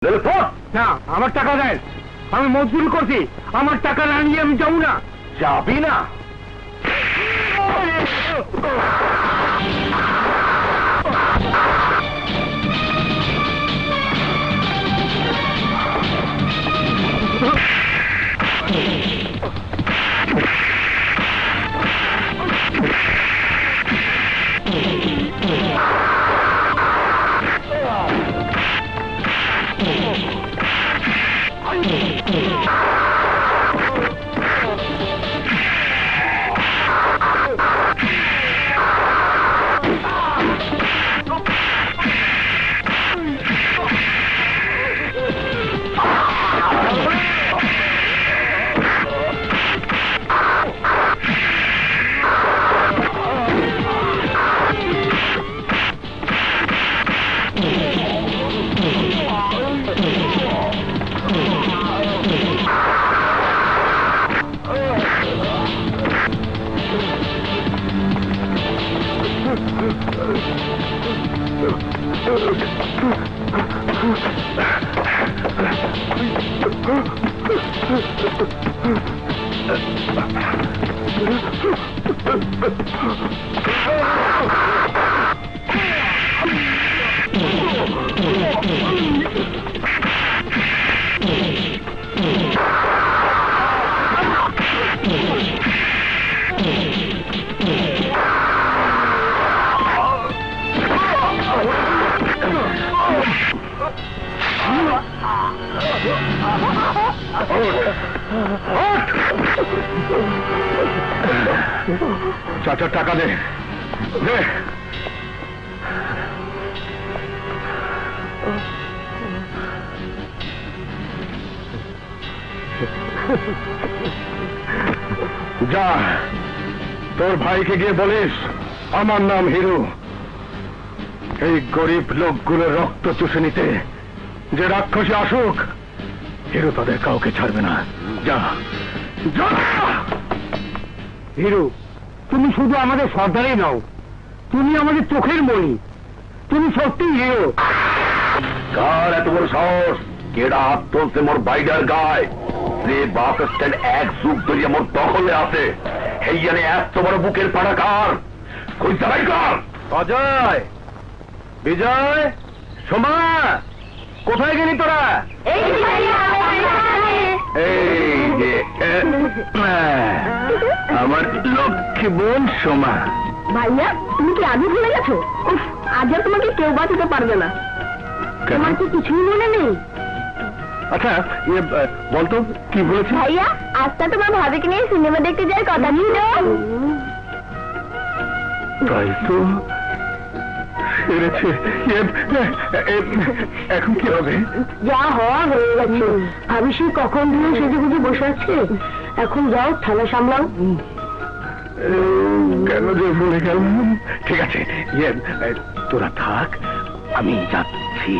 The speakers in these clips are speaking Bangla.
না, আমার টাকা দেন। আমি মজদুরি করছি, আমার টাকা না নিয়ে আমি যাবো না। যাবি না? চাচা টাকা দে, দে। যা, তোর ভাইকে গিয়ে বলিস আমার নাম হিরু। এই গরিব লোকগুলোর রক্ত চুষে নিতে যে রাক্ষসী আসুক, হিরু তাদের কাউকে ছাড়বে না। যা যা। হিরু, তুমি শুধু আমাদের সর্দারই নও, তুমি আমাদের চোখের মণি। তুমি সত্যি হিরো। কার এত বড় সাহস? কেডা হাত তুলছে মোর বাইডার গায়ে? যে বাস স্ট্যান্ড এক যুগ ধরিয়া মোর দখলে আছে, হেইয়ানে এত বড় বুকের পাড়া কার? কই চালাই কার? অজয়, বিজয়, সোমা, কোথায় গেলি তোরা? এই যে আমার লক্ষ্মী বোন সোমা। ভাইয়া, তুমি কি আগে ভুলে গেছো? আজ আর তোমাকে কেউ বাঁচাতে পারবে না। তোমার কি কিছুই মনে নেই? আচ্ছা, বলতো কি বলেছি? ভাইয়া, আজটা তোমার ভাবিকে নিয়ে সিনেমা দেখতে যাওয়ার কথা ছিল। তাই তো সেরেছে। এখন কি হবে? যা হওয়া হয়ে গেছে। ভাবি সে কখন দিয়ে সেজে গুজে বসে আছে। এখন যাও, থালা সামলাও। কেন যে ভুলে গেলাম। ঠিক আছে, তোরা থাক, আমি যাচ্ছি।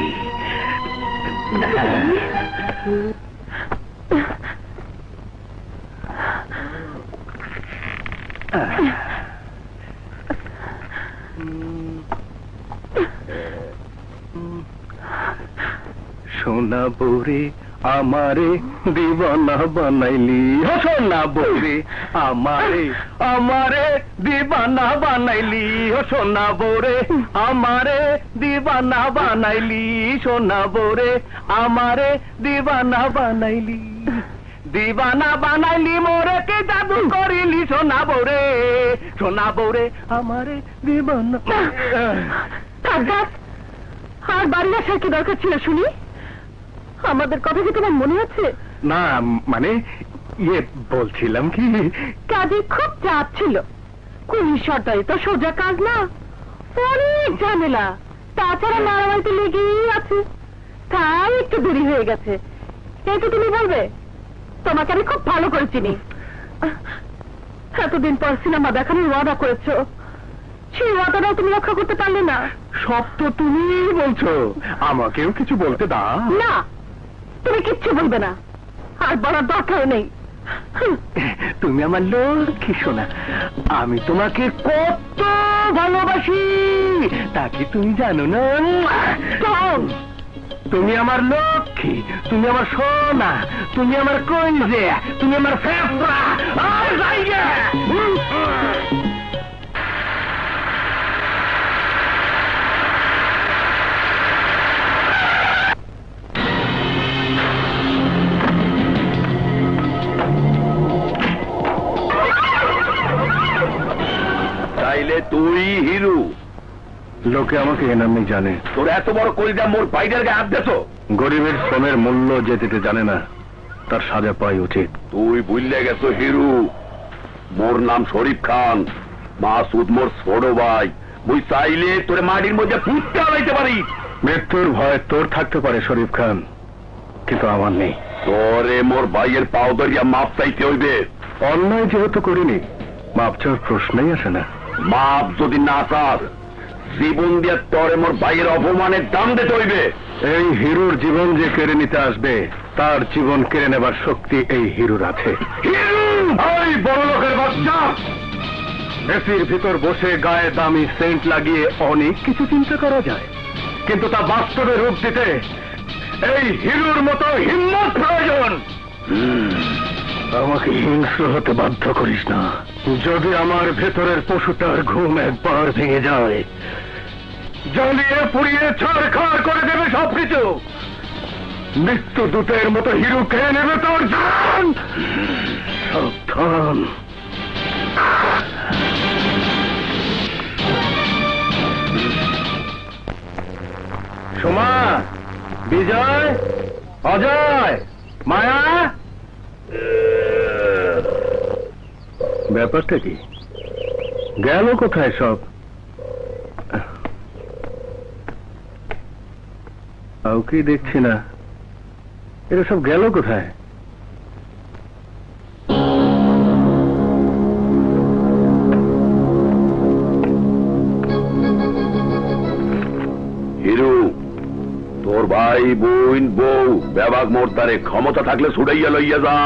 সোনা বৌরে আমারে দিবানা বানাইলি। সোনা বৌরে আমারে আমারে দিবানা বানাইলি। সোনা বৌরে আমারে দিবানা বানাইলি। সোনা বৌরে আমারে দিবানা বানাইলি। দিবানা বানাইলি মোরে কে জাদু করিলি। সোনা বৌরে, সোনা বৌরে আমারে দিবানা। আর বাড়ি আসার কি দরকার ছিল শুনি? আমাদের কথা কি তোমার মনে আছে? না, মানে বলছিলাম কি, কাজে খুব চাপ ছিল। পুলিশ সরকারি তো সোজা কাজ না, অনেক ঝামেলা। তাছাড়া মারামারিতে লেগেই আছে, তাই একটু দেরি হয়ে গেছে। এই তো তুমি বলবে, তোমাকে আমি খুব ভালো করে চিনি। এতদিন পর সিনেমা দেখানোর ওয়াদা করেছো, সেই ওয়াদাটাও তুমি রক্ষা করতে পারলে না। সব তো তুমি বলছো, আমাকেও কিছু বলতে দাও। না, তুমি কিচ্ছু বলবে না, আর বলার দরকার নেই। তুমি আমার লক্ষ্মী সোনা, আমি তোমাকে কত ভালোবাসি তা কি তুমি জানো না? তুমি আমার লক্ষ্মী লক্ষ্মী, তুমি আমার সোনা, তুমি আমার কইজে, তুমি আমার ফেফড়া। আর যাইগে তাইলে তুই হিরু? লোকে আমাকে এ নামে জানে। তোর এত বড় কলিজা মোর বাইরের গায়ে হাত দেছ? গরিবের শ্রমের মূল্য যে দিতে জানে না, তার সাজা পাই উচিত। তুই ভুললে গেছো হিরু, মোর নাম শরীফ খান, মাসুদ মোর ছোট ভাই। মুই চাইলে তোরে মাটির মধ্যে পুঁততে আলাইতে পারি। মৃত্যুর ভয় তোর থাকতে পারে শরীফ খান, কিন্তু আমার নেই। তোরে মোর ভাইয়ের পাও ধরিয়া মাপ চাইতে হইবে। অন্যায় যেহেতু করিনি, মাপ চাওয়ার প্রশ্নই আসে না। মাপ যদি না চাস, জীবন দিয়ে তোরে মোর ভাইয়ের অপমানের দাম দিতে হইবে। এই হিরুর জীবন যে কেড়ে নিতে আসবে, তার জীবন কেড়ে নেবার শক্তি এই হিরুর আছে। এই বড় লোকের বাচ্চা, এসির ভিতর বসে গায়ে দামি সেন্ট লাগিয়ে অনেক কিছু চিন্তা করা যায়, কিন্তু তা বাস্তবে রূপ দিতে এই হিরুর মতো হিম্মত প্রয়োজন। আমাকে হিংস্র হতে বাধ্য করিস না। যদি আমার ভেতরের পশুটার ঘুম একবার ভেঙে যায়, জ্বালিয়ে পুড়িয়ে ছাড়খাড় করে দেবে সবকিছু। মৃত্যু দূতের মতো হিরু খেয়ে নেবে তোর জীবন। সাবধান। সোমা, বিজয়, অজয়, মায়া, ব্যাপারটা কি? গেল কোথায় সব? কাউকেই দেখছি না। এরা সব গেল কোথায়? হিরু, তোর ভাই বোন বউ বেবাগ মোর্তারে ক্ষমতা থাকলে ছুড়াইয়া লইয়া যা।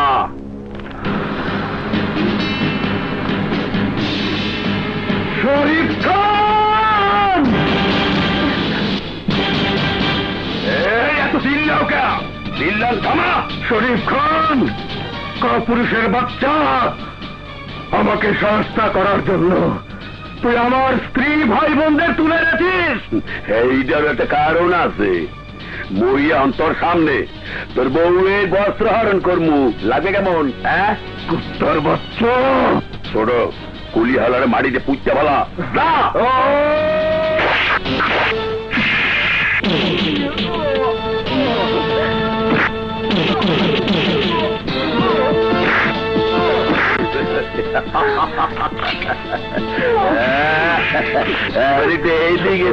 শরীফ খান! এত চিল্লাও কে? চিল্লান থামা। শরীফ খান, কাপুরুষের বাচ্চা, আমাকে সস্তা করার জন্য তুই আমার স্ত্রী ভাই বোনদের তুলে এনেছিস। এইটার একটা কারণ আছে। মুই অন্তর সামনে তোর বউয়ের বস্ত্র হরণ করমু, লাগে কেমন? হ্যাঁ, কুত্তার বাচ্চা! ছোট কুলি হালারে মাটিতে পুঁততে ভালা না। এইদিকে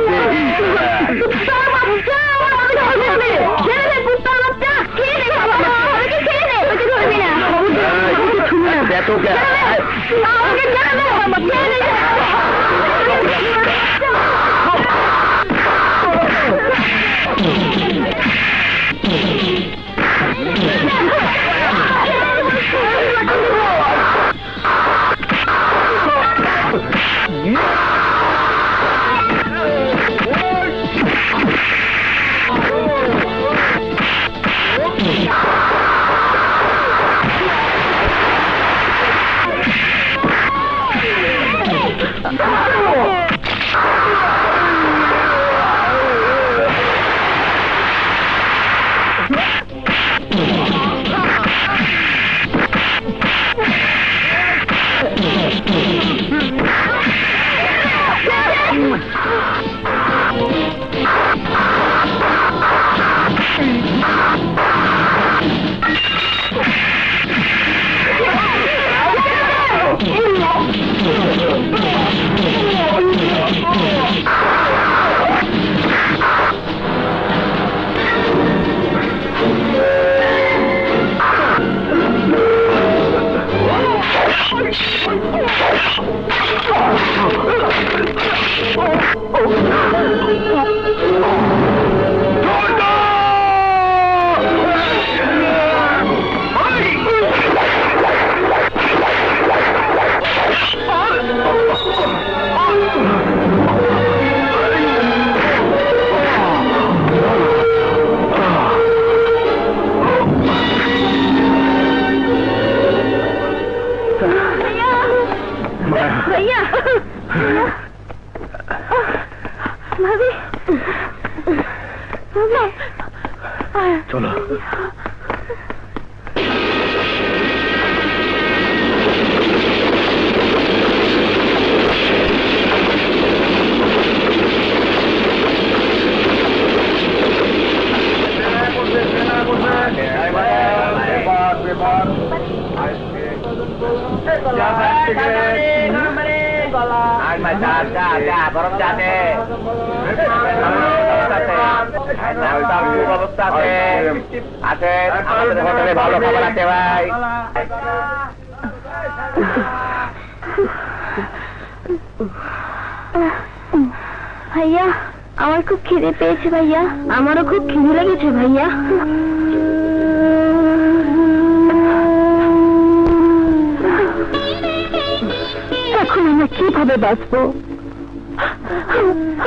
চলো। হোটেলে ভালো খাবার আছে ভাই। ভাইয়া আমার খুব খিদে পেয়েছে ভাইয়া। আমারও খুব খিদে লেগেছে ভাইয়া। এখন আমরা কিভাবে বাঁচবো?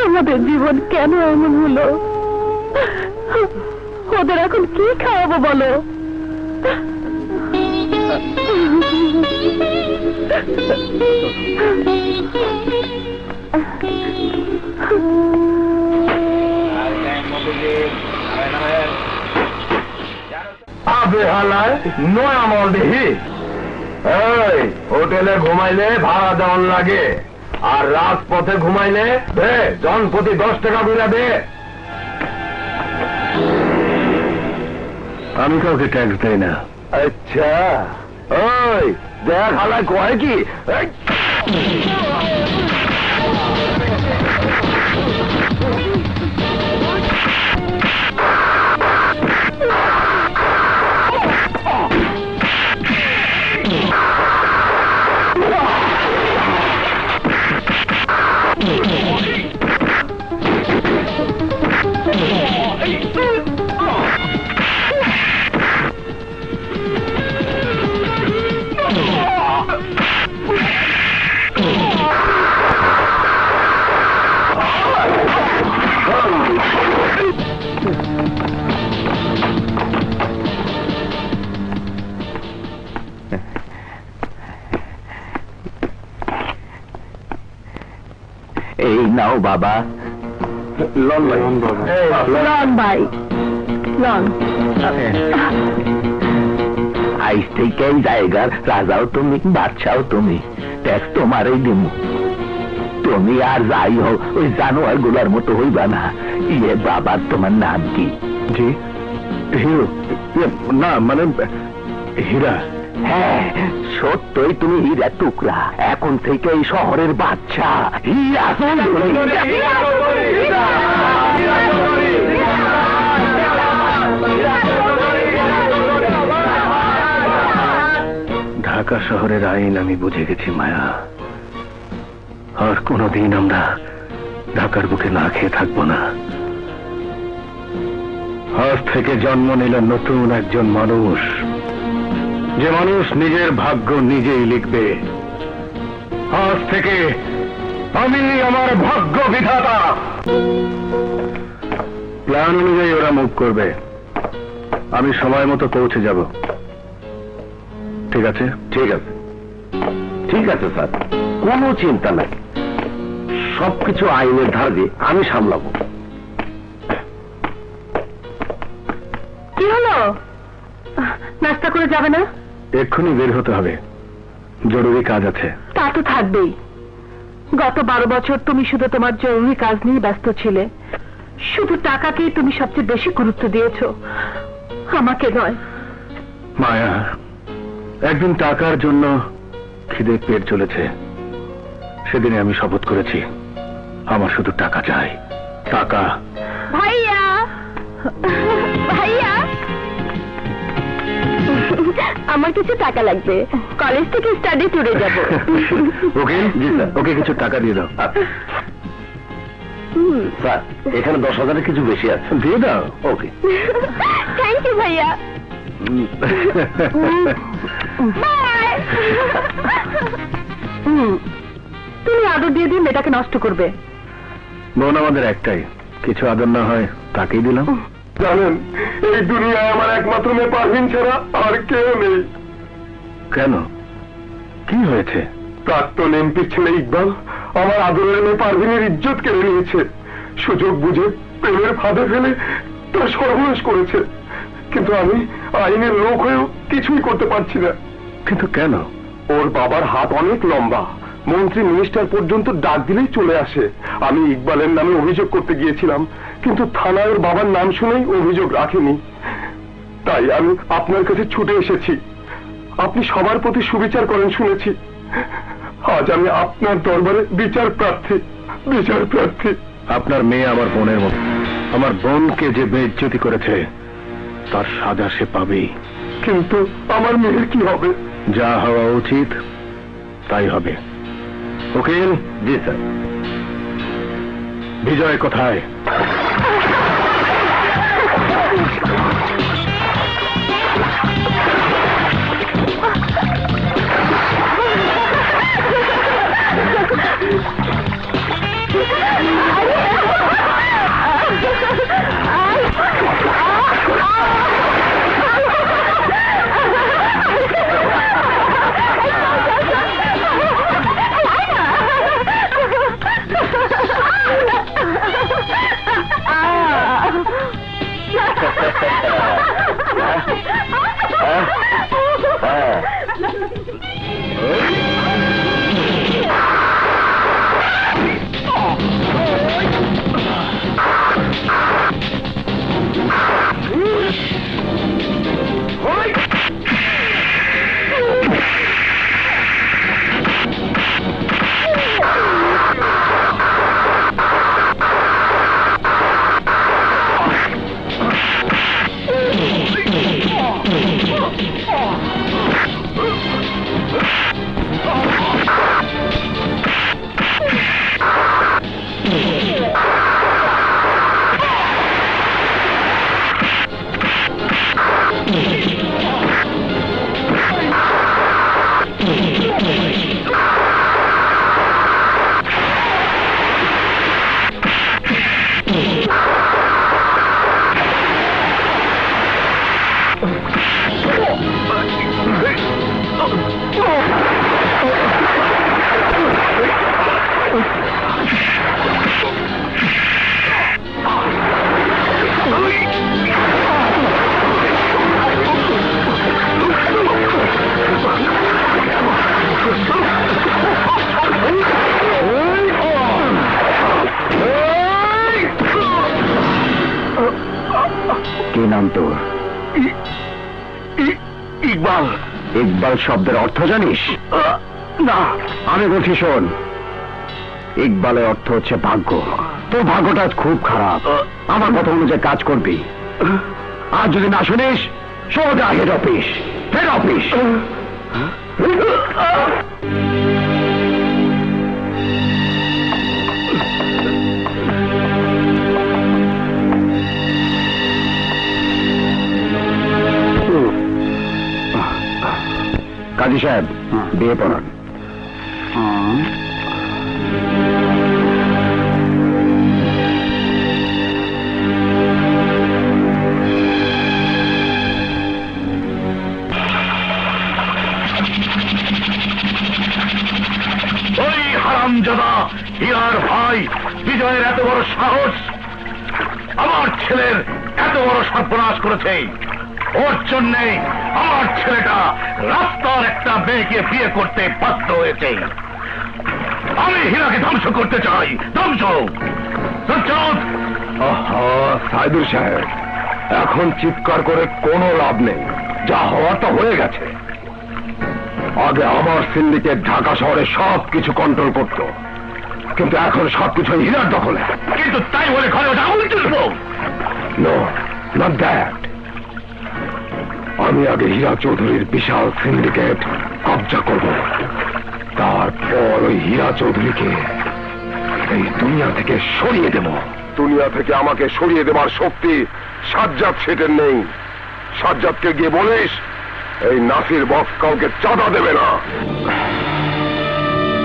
আমাদের জীবন কেন এমন হলো? ওদের এখন কি খাওয়াবো বলো? নয়া মল দেখি। এই হোটেলে ঘুমাইলে ভাড়া দেওয়ান লাগে, আর রাজপথে ঘুমাইলে জনপ্রতি 10 টাকা করে দে। আমি কাউকে ট্যাক্স দেই না। আচ্ছা, ওই দেখ হালায় কয় কি? এই নাও বাবা। লন ভাই, লন ভাই, লন। আইস থেকে এই জায়গার রাজাও তুমি, বাদশাও তুমি, ট্যাক্স তোমারই দিমু। তুমি আর যাই হোক ওই জানোয়ার গুলার মতো হইবা না। ইয়ে বাবা, তোমার নাম কি? জি, হিরো। না মানে হীরা। হ্যাঁ, সত্যই তুমি হীরা টুকরা। এখন থেকে এই শহরের বাচ্চা হীরা। ঢাকা শহরের আইন আমি বুঝে গেছি মায়া। আর কোনদিন আমরা ঢাকার বুকে না খেয়ে থাকবো না। আজ থেকে জন্ম নিল নতুন একজন মানুষ, যে মানুষ নিজের ভাগ্য নিজেই লিখবে। আজ থেকে আমি আমার ভাগ্য বিধাতা। প্ল্যান অনুযায়ী ওরা মুভ করবে, আমি সময় মতো পৌঁছে যাব। ঠিক আছে? ঠিক আছে, ঠিক আছে স্যার, কোনো চিন্তা নাই। সবকিছু আইনের ধার দিয়ে আমি সামলাবো। কি হলো? নাস্তা করে যাবে না? এক্ষুনি বের হতে হবে, জরুরি কাজ আছে। তা তো থাকবেই। গত 12 বছর তুমি শুধু তোমার জরুরি কাজ নিয়ে ব্যস্ত ছিলে। শুধু টাকাকেই তুমি সবচেয়ে বেশি গুরুত্ব দিয়েছো, আমাকে নয়। মায়া, একদিন টাকার জন্য খিদে পেট চলেছে। সেদিনে আমি শপথ করেছি, আমার শুধু টাকা চাই, টাকা। ভাইয়া, ভাইয়া, আমার কিছু টাকা লাগবে। কলেজ থেকে স্টাডি ট্যুরে যাব। ওকে, জি স্যার, ওকে কিছু টাকা দিয়ে দাও। স্যার, এখানে 10,000-এর কিছু বেশি আছে, দিয়ে দাও। ওকে। থ্যাংক ইউ ভাইয়া। বাই। তুমি আদর দিয়ে দিয়ে মেয়েটাকে নষ্ট করবে। বোন আমাদের একটাই, কিছু আদর না হয় তাকেই দিলাম। জানেন, এই দুনিয়ায় আমার একমাত্র মেয়ে পারভিন ছাড়া আর কেউ নেই। কেন, কি হয়েছে? প্রাক্তন এমপির ছেলে ইকবাল আমার আদরের মেয়ে পারভিনের ইজ্জত কেড়ে নিয়েছে। সুযোগ বুঝে প্রেমের ফাঁদে ফেলে তার সর্বনাশ করেছে। কিন্তু আমি আইনের লোক হয়েও কিছুই করতে পারছি না। কিন্তু কেন? ওর বাবার হাত অনেক লম্বা, মন্ত্রী মিনিস্টার পর্যন্ত ডাক দিলেই চলে আসে। আমি ইকবালের নামে অভিযোগ করতে গিয়েছিলাম, কিন্তু থানায় ওর বাবার নাম শুনেই অভিযোগ রাখেনি। তাই আমি আপনার কাছে ছুটে এসেছি। আপনি সবার প্রতি সুবিচার করেন শুনেছি। আজ আমি আপনার দরবারে বিচার প্রার্থী। আপনার মেয়ে আমার বোনের মতো। আমার বোনকে যে বেইজ্জতি করেছে তার সাজা সে পাবেই। কিন্তু আমার মেয়ের কি হবে? যা হওয়া উচিত তাই হবে। উকিল। জি স্যার। বিজয় কোথায়? কি নাম তোর? ইকবাল। ইকবাল শব্দের অর্থ জানিস? না। আমি বলছি শোন, ইকবালের অর্থ হচ্ছে ভাগ্য। তোর ভাগ্যটা খুব খারাপ। আমার কথা অনুযায়ী কাজ করবি। আর যদি না শুনিস, সোজা হেড অফিস। কাজী সাহেব, বিয়ে পড়ান। ওই হারামজাদা হীরার ভাই বিজয়ের এত বড় সাহস, আমার ছেলের এত বড় সর্বনাশ করেছে। ওর জন্যে আমার ছেলেটা রাস্তার একটা মেয়েকে বিয়ে করতে বাধ্য হয়েছে। আমি হীরাকে ধ্বংস করতে চাই। ধ্বংস। সাইদুর সাহেব, এখন চিৎকার করে কোনো লাভ নেই। যা হওয়ার তো হয়ে গেছে। আগে আমার সিন্ডিকেট ঢাকা শহরে সবকিছু কন্ট্রোল করত, কিন্তু এখন সবকিছু হীরার দখলে। কিন্তু তাই বলে ঘরে ওটা আগুন তুলবো? No, not that. আমি আগে হীরা চৌধুরীর বিশাল সিন্ডিকেট কবজা করব, তারপর ওই হীরা চৌধুরীকে এই দুনিয়া থেকে সরিয়ে দেব। দুনিয়া থেকে আমাকে সরিয়ে দেবার শক্তি সাজ্জাদ শেঠের নেই। সাজ্জাদকে গিয়ে বলিস এই নাসির বক্স কাউকে চাঁদা দেবে না।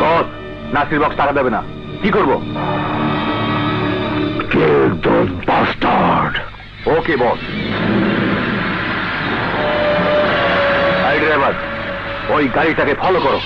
বস, নাসির বক্স টাকা দেবে না। কি করবো? Kill those bastard. Okay boss. Driver, ওই গাড়িটাকে ফলো করো।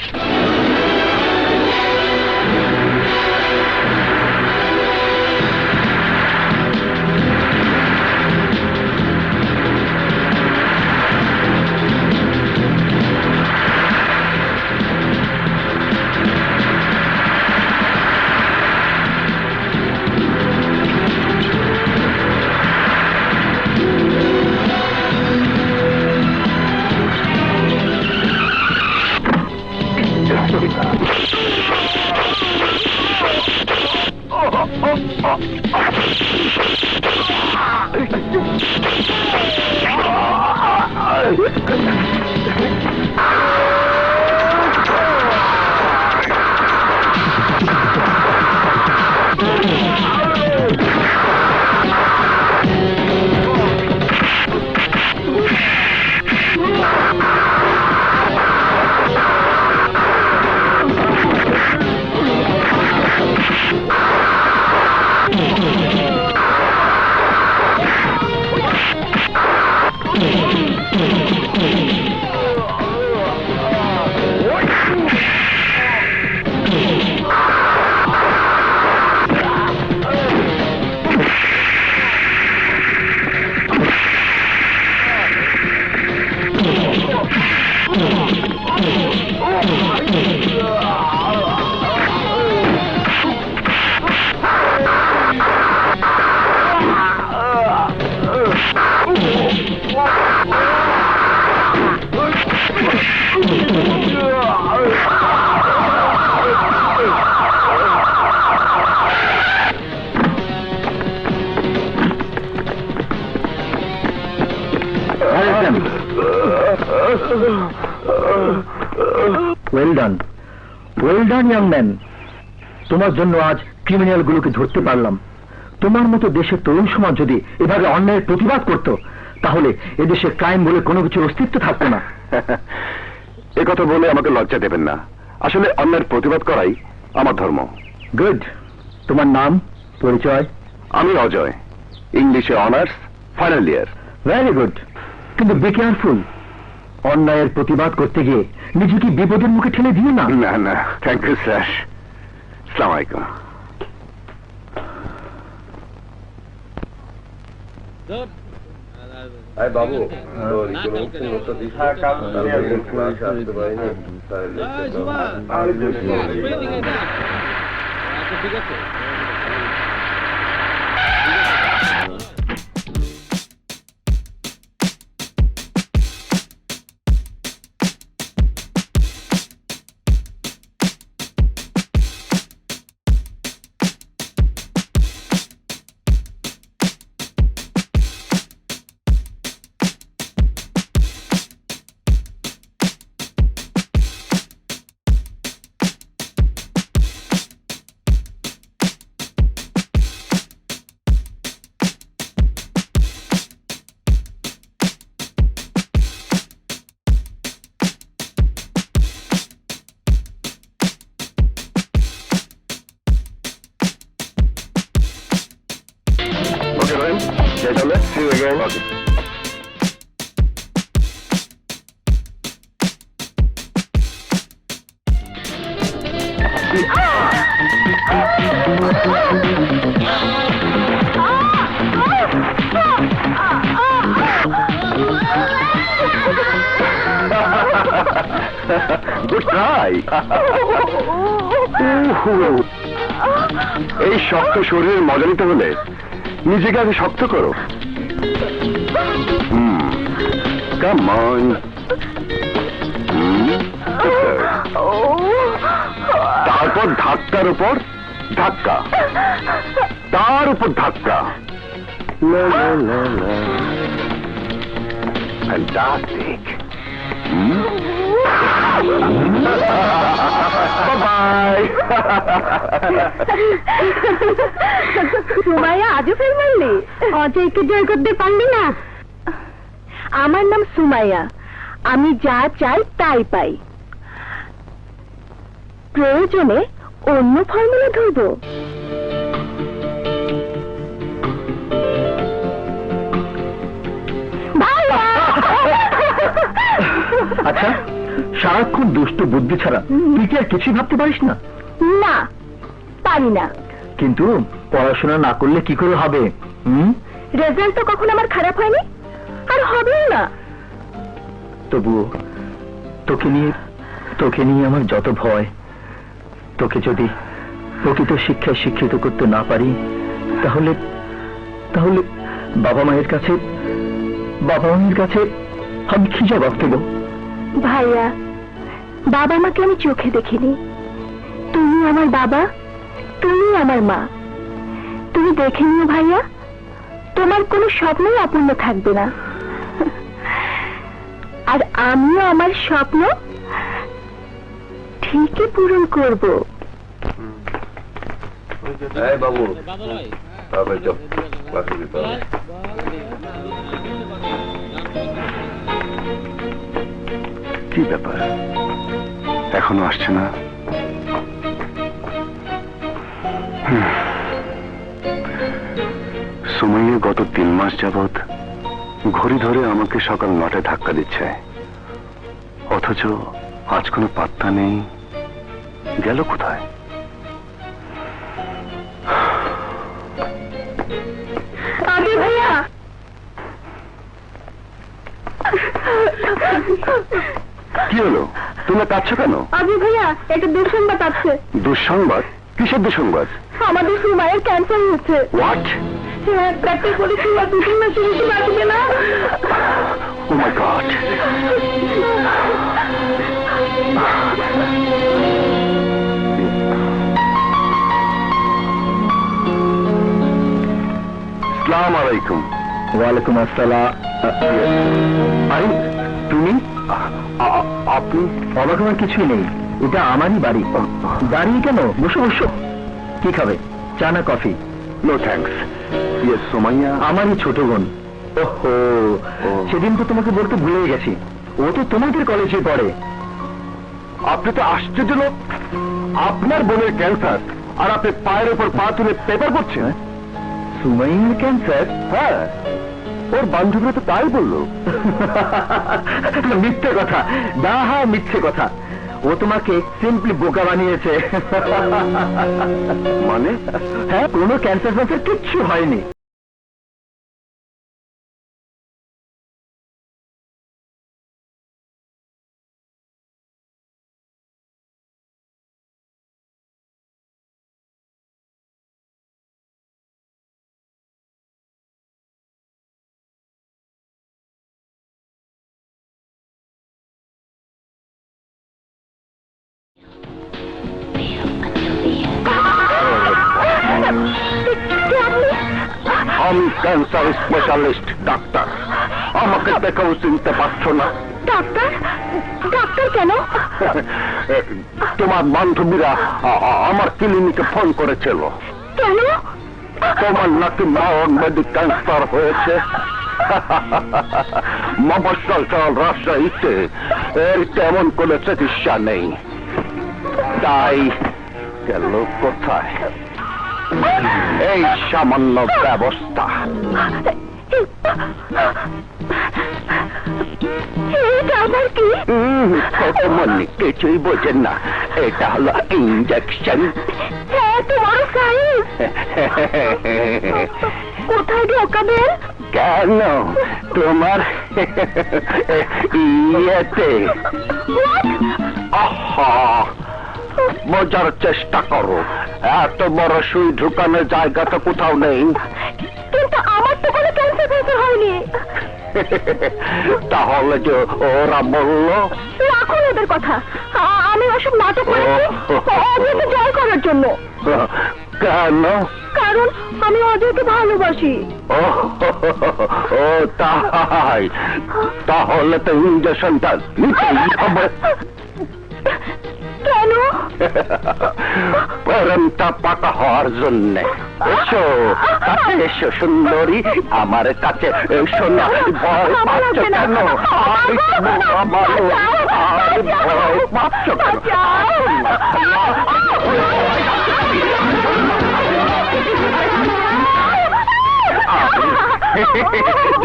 Well done, young man. তোমার জন্য আজ ক্রিমিনাল গুলোকে ধরতে পারলাম। তোমার মতো দেশের তরুণ সমাজ যদি এভাবে অন্যায়ের প্রতিবাদ করত, তাহলে এদেশে ক্রাইম বলে কোনো কিছুর অস্তিত্ব থাকতো না। কথা বলে আমাকে লজ্জা দেবেন না। আসলে অন্যায়ের প্রতিবাদ করাই আমার ধর্ম। গুড। তোমার নাম, পরিচয়? আমি অজয়, ইংলিশে honours, final year. Very good. কিন্তু বি কেয়ারফুল, অন্যায়ের প্রতিবাদ করতে গিয়ে নিজেকে বিপদের মুখে ঠেলে দিও না। না না, থ্যাংক ইউ স্যার। আসসালামু আলাইকুম। বাবু ঠিক আছে। See you again. Okay. Good try. এই শক্ত শরীরের মজা নিতে হলে নিজেকে আগে শক্ত করো। Come on. তারপর ধাক্কার উপর ধাক্কা, তার উপর ধাক্কা। Fantastic. Bye-bye. সুমাইয়া, আজও ফেল মারলি? অজয়কে জয় করতে পারলি না? আমার নাম সুমাইয়া, আমি যা চাই তাই পাই। প্রয়োজনে অন্য ফর্মুলা ধরব। আচ্ছা, সারাক্ষণ দুষ্ট বুদ্ধি ছাড়া তুই কি আর কিছু ভাবতে পারিস না? না, পারি না। কিন্তু পড়াশোনা না করলে কি করে হবে? রেজাল্ট তো কখনো আমার খারাপ হয়নি, আর হবেও না। তবুও তোকে নিয়ে আমার যত ভয়। তোকে যদি প্রকৃত শিক্ষায় শিক্ষিত করতে না পারি, তাহলে বাবা মায়ের কাছে আমি কি জবাব দেব? ভাইয়া, বাবা মাকে আমি চোখে দেখিনি। তুমি আমার বাবা, তুমি আমার মা। তুমি দেখে নিও ভাইয়া, তোমার কোনো স্বপ্নই অপূর্ণ থাকবে না। আর আমিও আমার স্বপ্ন ঠিকই পূরণ করব। এই বাবু, তবে চল, ক্লাসে যেতে হবে। কি ব্যাপার, এখনো আসছে না? সুমাইয়া গত 3 মাস যাবৎ ঘড়ি ধরে আমাকে সকাল 9টায় ধাক্কা দিচ্ছে, অথচ আজ কোনো পাত্তা নেই। গেল কোথায়? আগে ভাইয়া, কি হলো, তুমি কাঁদছো কেন? আগে ভাইয়া, একটা দুঃসংবাদ আছে। দুঃসংবাদ? কিসের দুঃসংবাদ? আমাদের সুমাইয়ের ক্যান্সার হয়েছে। হোয়াট? ডাক্তার বলেছে আর 2-3 মাসের বেশি বাঁচবে না। ও মাই গড! আসসালামু আলাইকুম। ওয়ালাইকুম আসসালাম। আরে তুমি? আপনি? অবাক হওয়ার কিছুই নেই, এটা আমারই বাড়ি। দাঁড়িয়ে কেন, বসো বসো। কি খাবে, চা না কফি? No thanks. ইয়ে সুমাইয়া আমারই ছোট বোন। ওহো, সেদিন তো তোমাকে বলতে ভুলে গেছি, ও তো তোমাদের কলেজে পড়ে। আপনি তো আশ্চর্য লোক, আপনার বোনের ক্যান্সার আর আপনি পায়ের উপর পা তুলে পেপার করছেন। সুমাইয়ার ক্যান্সার? হ্যাঁ, ওর বান্ধবীরা তো তাই বললো। মিথ্যে কথা, ডাহা মিথ্যে কথা। ও তোমাকে সিম্পলি বোকা বানিয়েছে। মানে? হ্যাঁ, কোনো ক্যান্সার ফ্যান্সার কিচ্ছু হয়নি। আমি ক্যান্সার স্পেশালিস্ট ডাক্তার, আমাকে দেখেও চিনতে পারছো না? ডাক্তার? ডাক্তার কেন? তোমার বান্ধবীরা আমার ক্লিনিকে ফোন করেছিল। কেন? তোমার নাকি মরণব্যাধি ক্যান্সার হয়েছে। মফস্বল রাজশাহীতে এর তেমন কোনো চিকিৎসা নেই, তাই গেল কোথায় এই সামান্য ব্যবস্থা। এটা আবার কি? মনে কিছুই বোঝেন না, এটা হলো ইঞ্জেকশন। হ্যাঁ, তোমার সাইজ। কোথায় ঢোকাবেন? কেন, তোমার ইয়েতে। আহা, বোঝার চেষ্টা করো, এত বড় সুই ঢুকানোর জায়গা তো কোথাও নেই। কিন্তু আমার তো কোনো ক্যান্সার ফ্যান্সার হয়নি। তাহলে যে ওরা বলল? রাখুন ওদের কথা, আমি ওসব নাটক করেছি অজয়কে জয় করার জন্য। কেন? কারণ আমি অজয়কে ভালোবাসি। ও তাই, তাহলে তো ইঞ্জেকশনটা নিতেই হবে। কেন? প্রেমটা পাকা হওয়ার জন্য। এসো কাছে এসো সুন্দরী, আমার কাছে এসো না। ভয় পাচ্ছ কেন? ভয় পাচ্ছ কেন?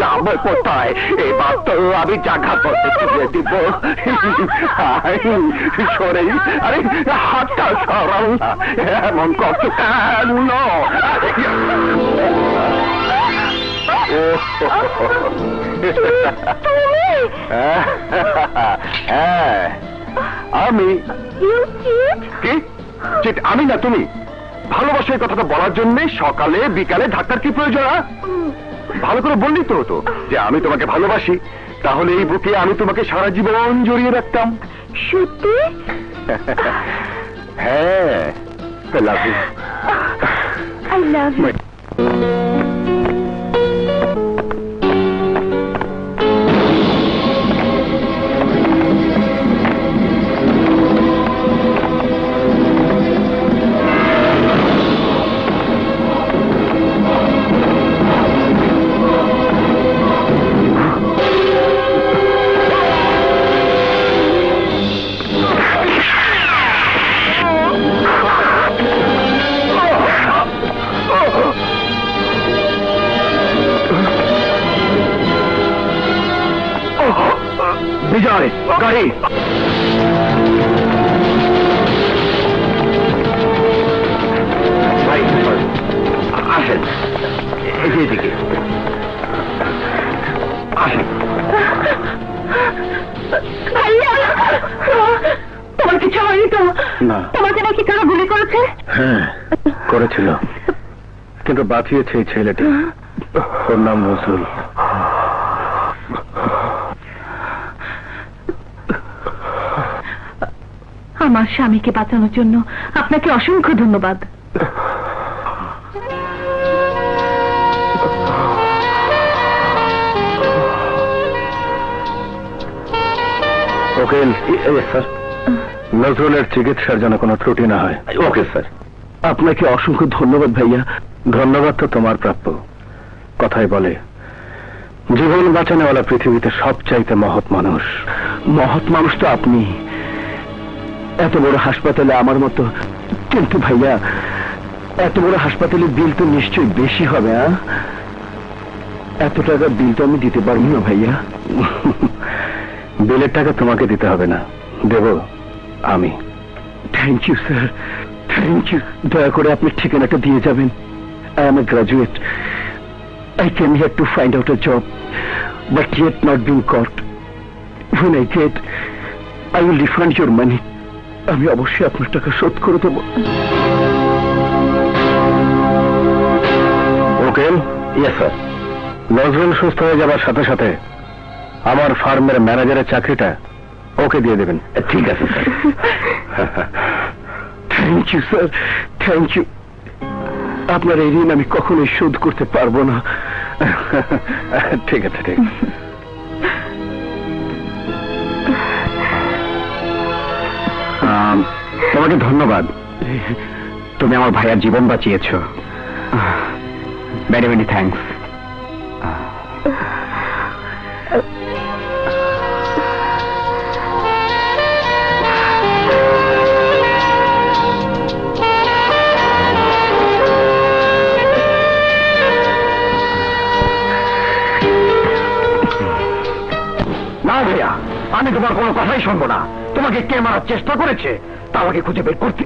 যাবো কোথায়? এবার তো আমি জায়গা করতে দিয়ে দিব। সরে, আরে হাতটা সরাল না, এমন কত কেন? হ্যাঁ, আমি। কি চিট? আমি না তুমি? ভালোবাসার কথাটা বলার জন্য সকালে বিকালে ধাক্কার কি প্রয়োজন? ভালো করে বললি তো হতো যে আমি তোমাকে ভালোবাসি, তাহলে এই বুকে আমি তোমাকে সারা জীবন জড়িয়ে রাখতাম। সত্যি? হ্যাঁ, I love you. I love you. বিজয়, গাড়ি। ভাই আসেন, এদিকে আসেন। তোমার কিছু হয়নি তো? না। তোমাকে নাকি কারা গুলি করেছে? হ্যাঁ, করেছিল, কিন্তু বাঁচিয়েছে এই ছেলেটি। ওর নাম নজরুল। আমার স্বামীকে বাঁচানোর জন্য আপনাকে অসংখ্য ধন্যবাদ। উকিল, স্যার, নজরুলের চিকিৎসার যেন কোনো ত্রুটি না হয়। Okay sir. আপনাকে অসংখ্য ধন্যবাদ ভাইয়া। ধন্যবাদ তো তোমার প্রাপ্য। কথাই বলে, জীবন বাঁচানোওয়ালা পৃথিবীতে সবচাইতে মহৎ মানুষ। মহৎ মানুষ তো আপনি, এত বড় হাসপাতালে আমার মতো। কিন্তু ভাইয়া, এত বড় হাসপাতালের বিল তো নিশ্চয়ই বেশি হবে। এত টাকার বিল তো আমি দিতে পারবো না ভাইয়া। বিলের টাকা তোমাকে দিতে হবে না, দেব আমি। Thank you sir, thank you. দয়া করে আপনি ঠিকানাটা দিয়ে যাবেন। I am a graduate. I came here to find out a job, but yet not being caught. When I get, I will refund your money. আমি অবশ্যই আপনার টাকা শোধ করে দেব। উকিল, ইয়েস স্যার। নজরুল সুস্থ হয়ে যাবার সাথে সাথে আমার ফার্মের ম্যানেজারের চাকরিটা ওকে দিয়ে দেবেন। ঠিক আছে sir. Thank you sir, thank you. আপনার এই ঋণ আমি কখনোই শোধ করতে পারবো না। ঠিক আছে, ঠিক আছে। তোমাকে ধন্যবাদ। তুমি আমার ভাইয়ার জীবন বাঁচিয়েছ। Very very thanks. না ভাইয়া, আমি তোমার কোনো কথাই শুনবো না। তোমাকে কে মারার চেষ্টা করেছে তা আমাকে খুঁজে বের করতে।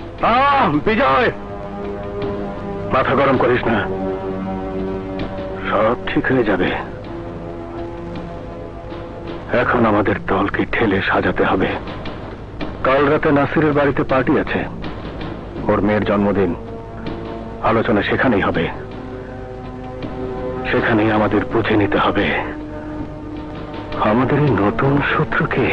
বিজয়, মাথা গরম করিস না, সব ঠিক হয়ে যাবে। এখন আমাদের দলকে ঠেলে সাজাতে হবে। কাল রাতে নাসিরের বাড়িতে পার্টি আছে, ওর মেয়ের জন্মদিন। আলোচনা সেখানেই হবে। সেখানেই আমাদের বুঝে নিতে হবে আমাদের এই নতুন শত্রুকে।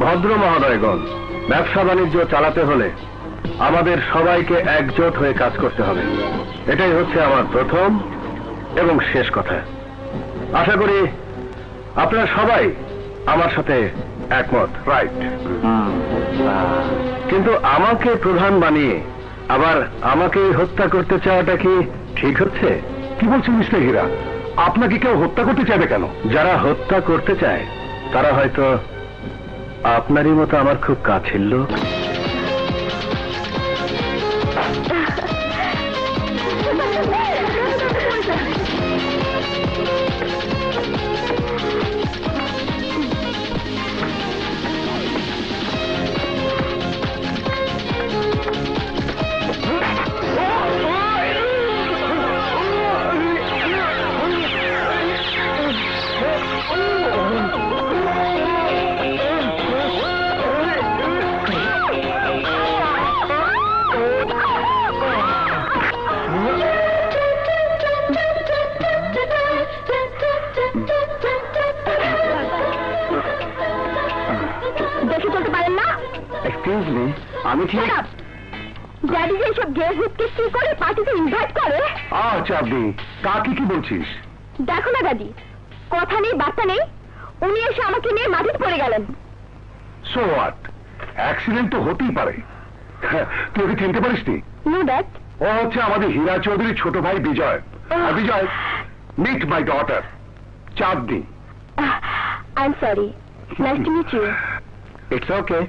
ভদ্র মহোদয়গণ, ব্যবসা বাণিজ্য চালাতে হলে আমাদের সবাইকে একজোট হয়ে কাজ করতে হবে। এটাই হচ্ছে আমার প্রথম এবং শেষ কথা। আশা করি আপনারা সবাই আমার সাথে একমত, রাইট? কিন্তু আমাকে প্রধান বানিয়ে আবার আমাকে হত্যা করতে চাওয়াটা কি ঠিক হচ্ছে? কি বলছেন মিস্টার হীরা? আপনাকে কেউ হত্যা করতে চাইবে কেন? যারা হত্যা করতে চায় তারা হয়তো আপনারই মতো আমার খুব কাছের লোক। এক্সকিউজ মি, আমি ঠিক ড্যাডি যে সব গেস্টকে কি করে পার্টিতে ইনভাইট করে। চাঁদনি, কাকে কি বলছিস? দেখো না দাদি, কথা নেই বার্তা নেই, উনি এসে আমাকে নিয়ে মাটিতে পড়ে গেলেন। সো হোয়াট, অ্যাক্সিডেন্ট তো হতেই পারে। তুই ওকে চিনতে পারিস নি? No dad. ও হচ্ছে আমাদের হীরা চৌধুরীর ছোট ভাই বিজয়। আর Vijay, meet my daughter Chandni. I am sorry, nice to meet you. It's okay,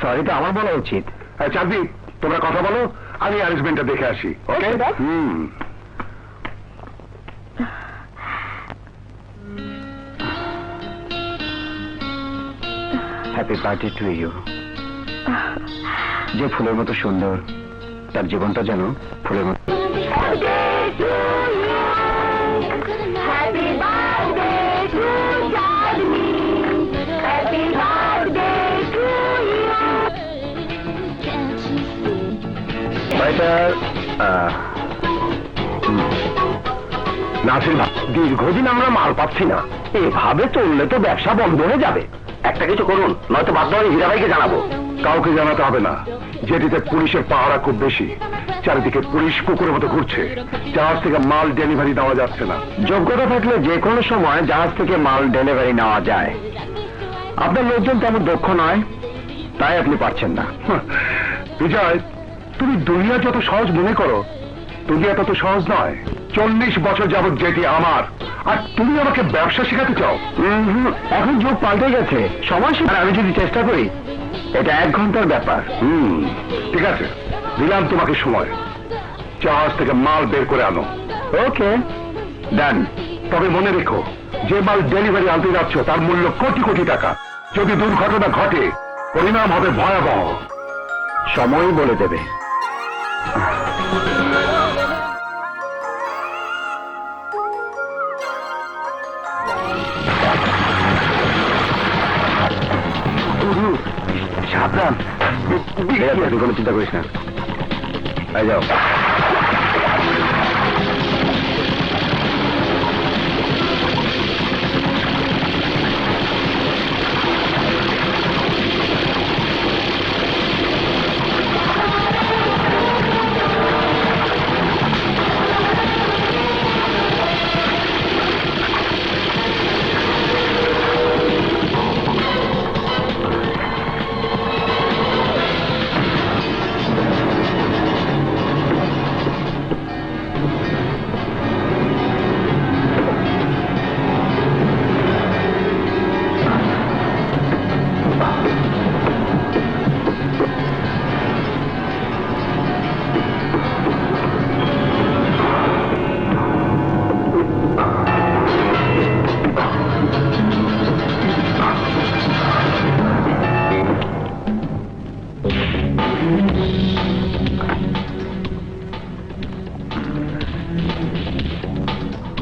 sorry তো আমার বলা উচিত। চাঁদনি, তোমরা কথা বলো, আমি অ্যারেঞ্জমেন্টটা দেখে আসি। Okay? Okay, Dad. Happy birthday to you. যে ফুলের মতো সুন্দর, তার জীবনটা যেন ফুলের মতো। নাসির ভাই, দীর্ঘদিন আমরা মাল পাচ্ছি না, এভাবে চললে তো ব্যবসা বন্ধ হয়ে যাবে। একটা কিছু করুন, নয়তো বাধ্য হয়ে হীরাভাইকে জানাবো। কাউকে জানাতে হবে না, যেটিতে পুলিশের পাহারা খুব বেশি। চারিদিকে পুলিশ কুকুরের মতো ঘুরছে, জাহাজ থেকে মাল ডেলিভারি দেওয়া যাচ্ছে না। যোগ্যতা থাকলে যে কোনো সময় জাহাজ থেকে মাল ডেলিভারি নেওয়া যায়। আপনার লোকজন তেমন দক্ষ নয়, তাই আপনি পারছেন না। বিজয়, তুমি দুনিয়া যত সহজ মনে করো, দুনিয়া তত সহজ নয়। 40 বছর যাবৎ যেটি আমার, আর তুমি আমাকে ব্যবসা শেখাতে চাও? এখন যুগ পাল্টে গেছে, সময় আর আমি যদি চেষ্টা করি, এটা 1 ঘন্টার ব্যাপার। ঠিক আছে, দিলাম তোমাকে সময়। জাহাজ থেকে মাল বের করে আনো। ওকে, ডান। তবে মনে রেখো, যে মাল ডেলিভারি আনতে যাচ্ছ তার মূল্য কোটি কোটি টাকা। যদি দুর্ঘটনা ঘটে, পরিণাম হবে ভয়াবহ। সময়ই বলে দেবে। সাবধান, তুই কোনো চিন্তা করিস না। এই যাও।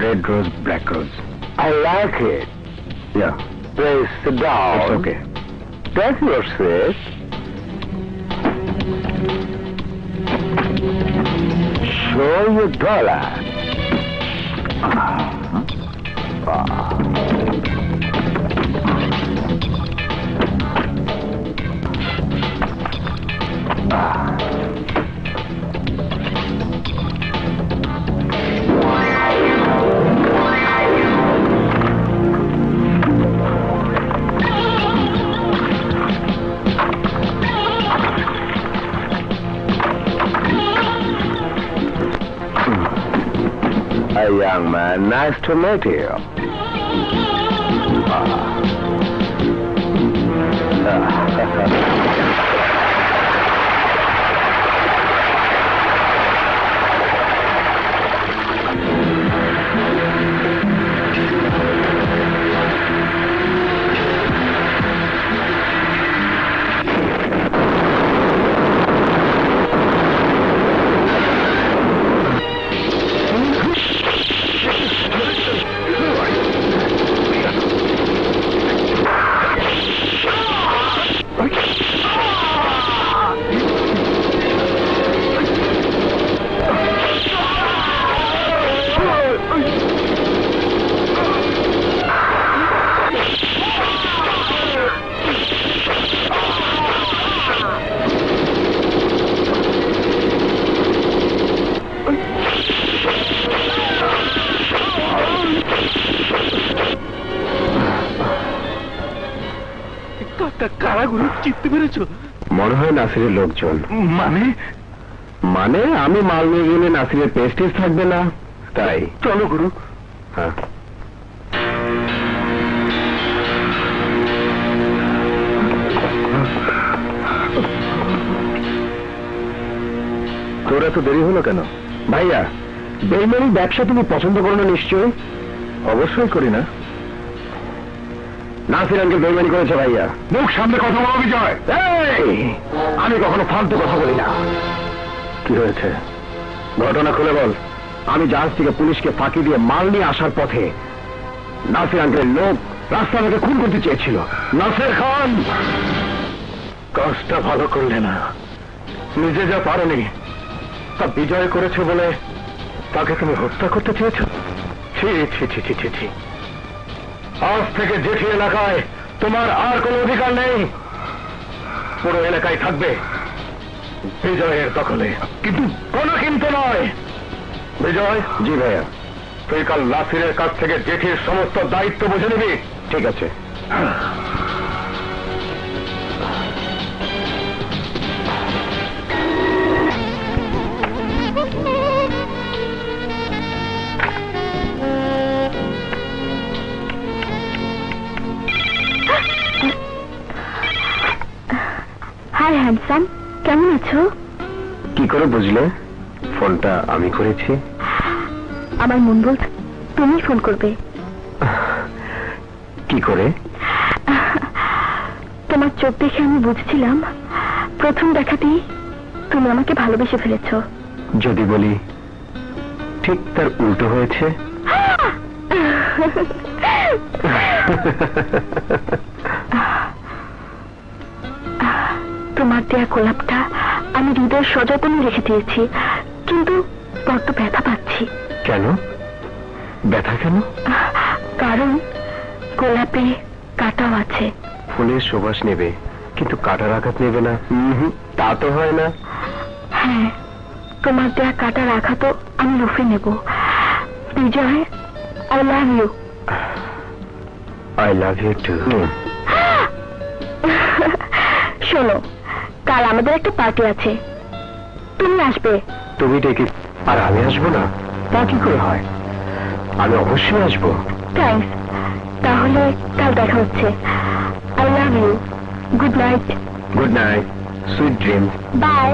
Red rose, black rose. I like it. Yeah, Please sit down. it's okay. Take your seat. Show your dollar. A young man, nice to meet you. কারা গুরু চিনতে পেরেছো? মনে হয় নাসিরের লোকজন। মানে মানে আমি মাল নিয়ে গেলে নাসিরের পেস্টিস থাকবে না, তাই। চলো গুরু। হ্যাঁ, তোর এত দেরি হলো কেন? ভাইয়া বেইমানি ব্যবসা তুমি পছন্দ করো না নিশ্চয়ই? অবশ্যই করি না। নাসির আঙ্কেল বেইমানি করেছে ভাইয়া। মুখ সামনে কথা বলো বিজয়। এই, আমি কখনো ফালতু কথা বলি না। কি হয়েছে? ঘটনা খুলে বল। আমি জাহাজ থেকে পুলিশকে ফাঁকি দিয়ে মাল নিয়ে আসার পথে নাসির আঙ্কেলের লোক রাস্তা থেকে খুন করতে চেয়েছিল। নাসির খান, কাজটা ভালো করলে না। নিজে যা পারোনি তা বিজয় করেছে বলে তাকে তুমি হত্যা করতে চেয়েছ? ছি ছি ছি ছি ছি ছি। আজ থেকে জেঠি এলাকায় তোমার আর কোনো অধিকার নেই। পুরো এলাকায় থাকবে বিজয়ের দখলে। কিন্তু কোনো কিন্তু নয়। বিজয়, জি ভাইয়া। তুই কাল নাসিরের কাছ থেকে জেঠির সমস্ত দায়িত্ব বুঝে নিবি। ঠিক আছে। হাই হ্যান্ডসাম, কেমন আছো? কি করে বুঝলে ফোনটা আমি করেছি? আমার মন বলছে তুমি ফোন করবে। কি করে? তোমার চোখ দেখে আমি বুঝছিলাম প্রথম দেখাতেই তুমি আমাকে ভালোবেসে ফেলেছ। যদি বলি ঠিক তার উল্টো হয়েছে। তোমার দেয়া গোলাপটা আমি হৃদয়ের সযত্নে রেখে দিয়েছি, কিন্তু বড্ড ব্যথা পাচ্ছি। কেন ব্যথা কেন? কারণ গোলাপে কাঁটাও আছে। ফুলের সুবাস নেবে কিন্তু কাটার আঘাত নেবে না, তা তো হয় না। হ্যাঁ, তোমার দেয়া কাঁটার আঘাতও আমি লুফে নেব। Vijay, I love you. I love you too. শোনো, কাল আমাদের একটা পার্টি আছে, তুমি আসবে। তুমি ডেকে আর আমি আসবো না? তা কি করে হয়? আমি অবশ্যই আসবো। থ্যাঙ্কস। তাহলে কাল দেখা হচ্ছে। I love you. Good night. Good night, sweet dream. Bye.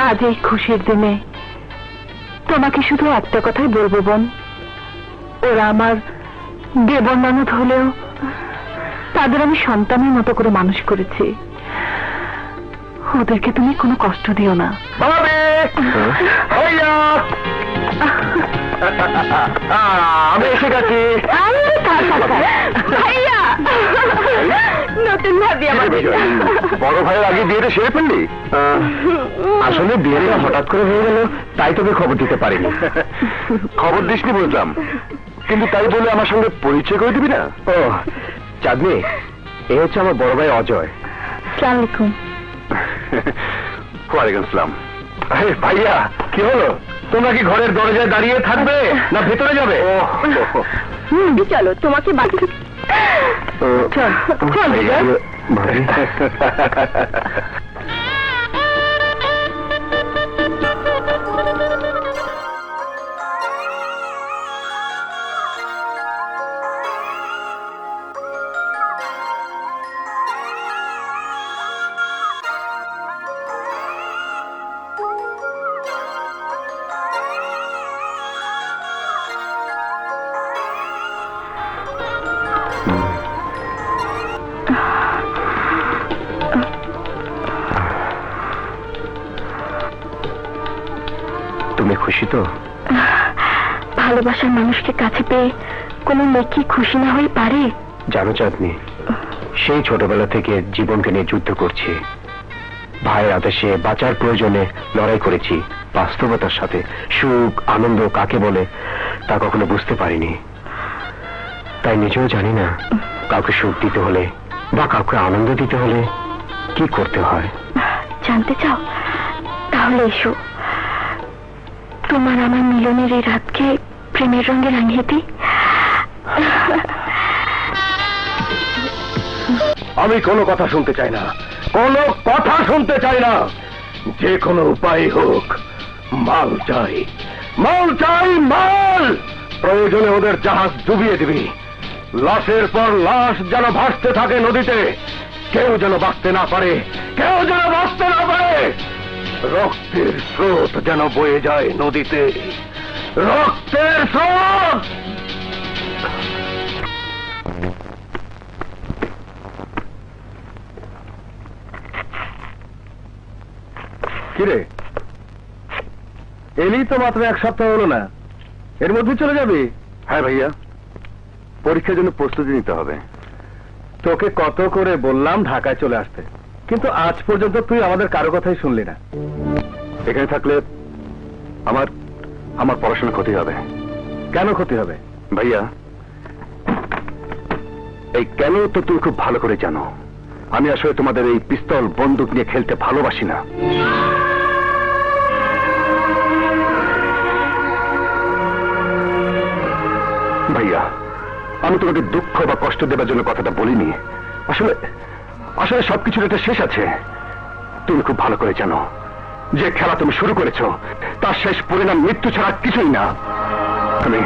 আজ এই খুশির দিনে তোমাকে শুধু একটা কথাই বলবো বোন, ওরা আমার দেবর ননদ হলেও তাদের আমি সন্তানের মতো করে মানুষ করেছি। ওদেরকে তুমি কোনো কষ্ট দিও না। আমি এসে গেছি। নতুন ভাবি আমার। বড় ভাইয়ের আগে বিয়েটা সেরে ফেললি? আসলে বিয়েটা হঠাৎ করে হয়ে গেল, তাই তোকে খবর দিতে পারিনি। খবর দিসনি বুঝলাম, কিন্তু তাই বলে আমার সঙ্গে পরিচয় করে দিবি না? ও চাঁদনি, এ হচ্ছে আমার বড় ভাই অজয়। আসসালামু আলাইকুম। ওয়ালাইকুম আসসালাম। ভাইয়া, কি হলো? তোমরা কি ঘরের দরজায় দাঁড়িয়ে থাকবে না ভেতরে যাবে? চলো, তোমাকে বাকি চল চল। তুমি খুশি তো? ভালোবাসার মানুষকে কাছে পেয়ে কোনো মেয়ে কি খুশি না হয়ে পারে? জানো চাঁদনি, সেই ছোটবেলা থেকে জীবনকে নিয়ে যুদ্ধ করছি। ভাইয়ের আদেশে বাঁচার প্রয়োজনে লড়াই করেছি বাস্তবতার সাথে। সুখ আনন্দ কাকে বলে তা কখনো বুঝতে পারিনি, তাই নিজেও জানি না কাউকে সুখ দিতে হলে বা কাউকে আনন্দ দিতে হলে কি করতে হয়? জানতে চাও? তাহলে এসো, তোমার আমার মিলনের এই রাতকে প্রেমের রঙে রাঙিয়ে দিই। আমি কোনো কথা শুনতে চাই না, কোনো কথা শুনতে চাই না। যে কোনো উপায় হোক, মাল চাই, মাল চাই, মাল। প্রয়োজনে ওদের জাহাজ ডুবিয়ে দিবি, লাশের পর লাশ যেন ভাসতে থাকে নদীতে, কেউ যেন বাঁচতে না পারে, কেউ যেন বাঁচতে না পারে। রক্তের স্রোত যেন বয়ে যায় নদীতে, রক্তের স্রোত। কিরে, এলি তো মাত্র 1 সপ্তাহ হলো না, এর মধ্যে চলে যাবি? হ্যাঁ ভাইয়া, পরীক্ষার জন্য প্রস্তুতি নিতে হবে। তোকে কত করে বললাম ঢাকায় চলে আসতে, কিন্তু আজ পর্যন্ত তুই আমাদের কারো কথাই শুনলি না। এখানে থাকলে আমার আমার পড়াশোনা ক্ষতি হবে। কেন ক্ষতি হবে? ভাইয়া, এই কেন তো তুমি খুব ভালো করে জানো। আমি আসলে তোমাদের এই পিস্তল বন্দুক নিয়ে খেলতে ভালোবাসি না। ভাইয়া, আমি তোমাকে দুঃখ বা কষ্ট দেবার জন্য কথাটা বলিনি। আসলে আসলে সবকিছুর একটা শেষ আছে। তুমি খুব ভালো করে জানো যে খেলা তুমি শুরু করেছো, তার শেষ পরিণাম মৃত্যু ছাড়া কিছুই না। আমি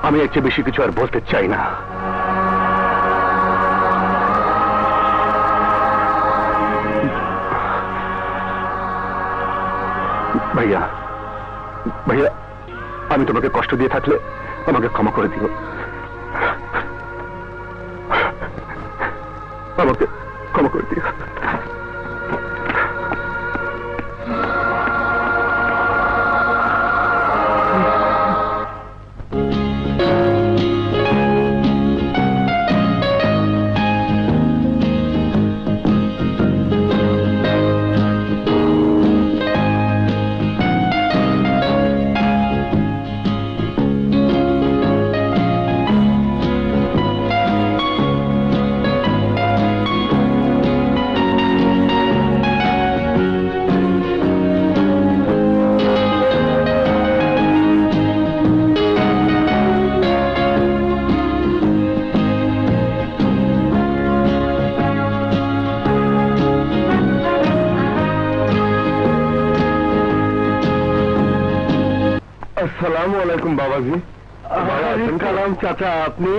আমি এর চেয়ে বেশি কিছু আর বলতে চাই না। ভাইয়া, ভাইয়া, আমি তোমাকে কষ্ট দিয়ে থাকলে আমাকে ক্ষমা করে দিও। আমাকে ক্ষমা করে দিও। আসসালামু আলাইকুম বাবাজি। কালাম চাচা, আপনি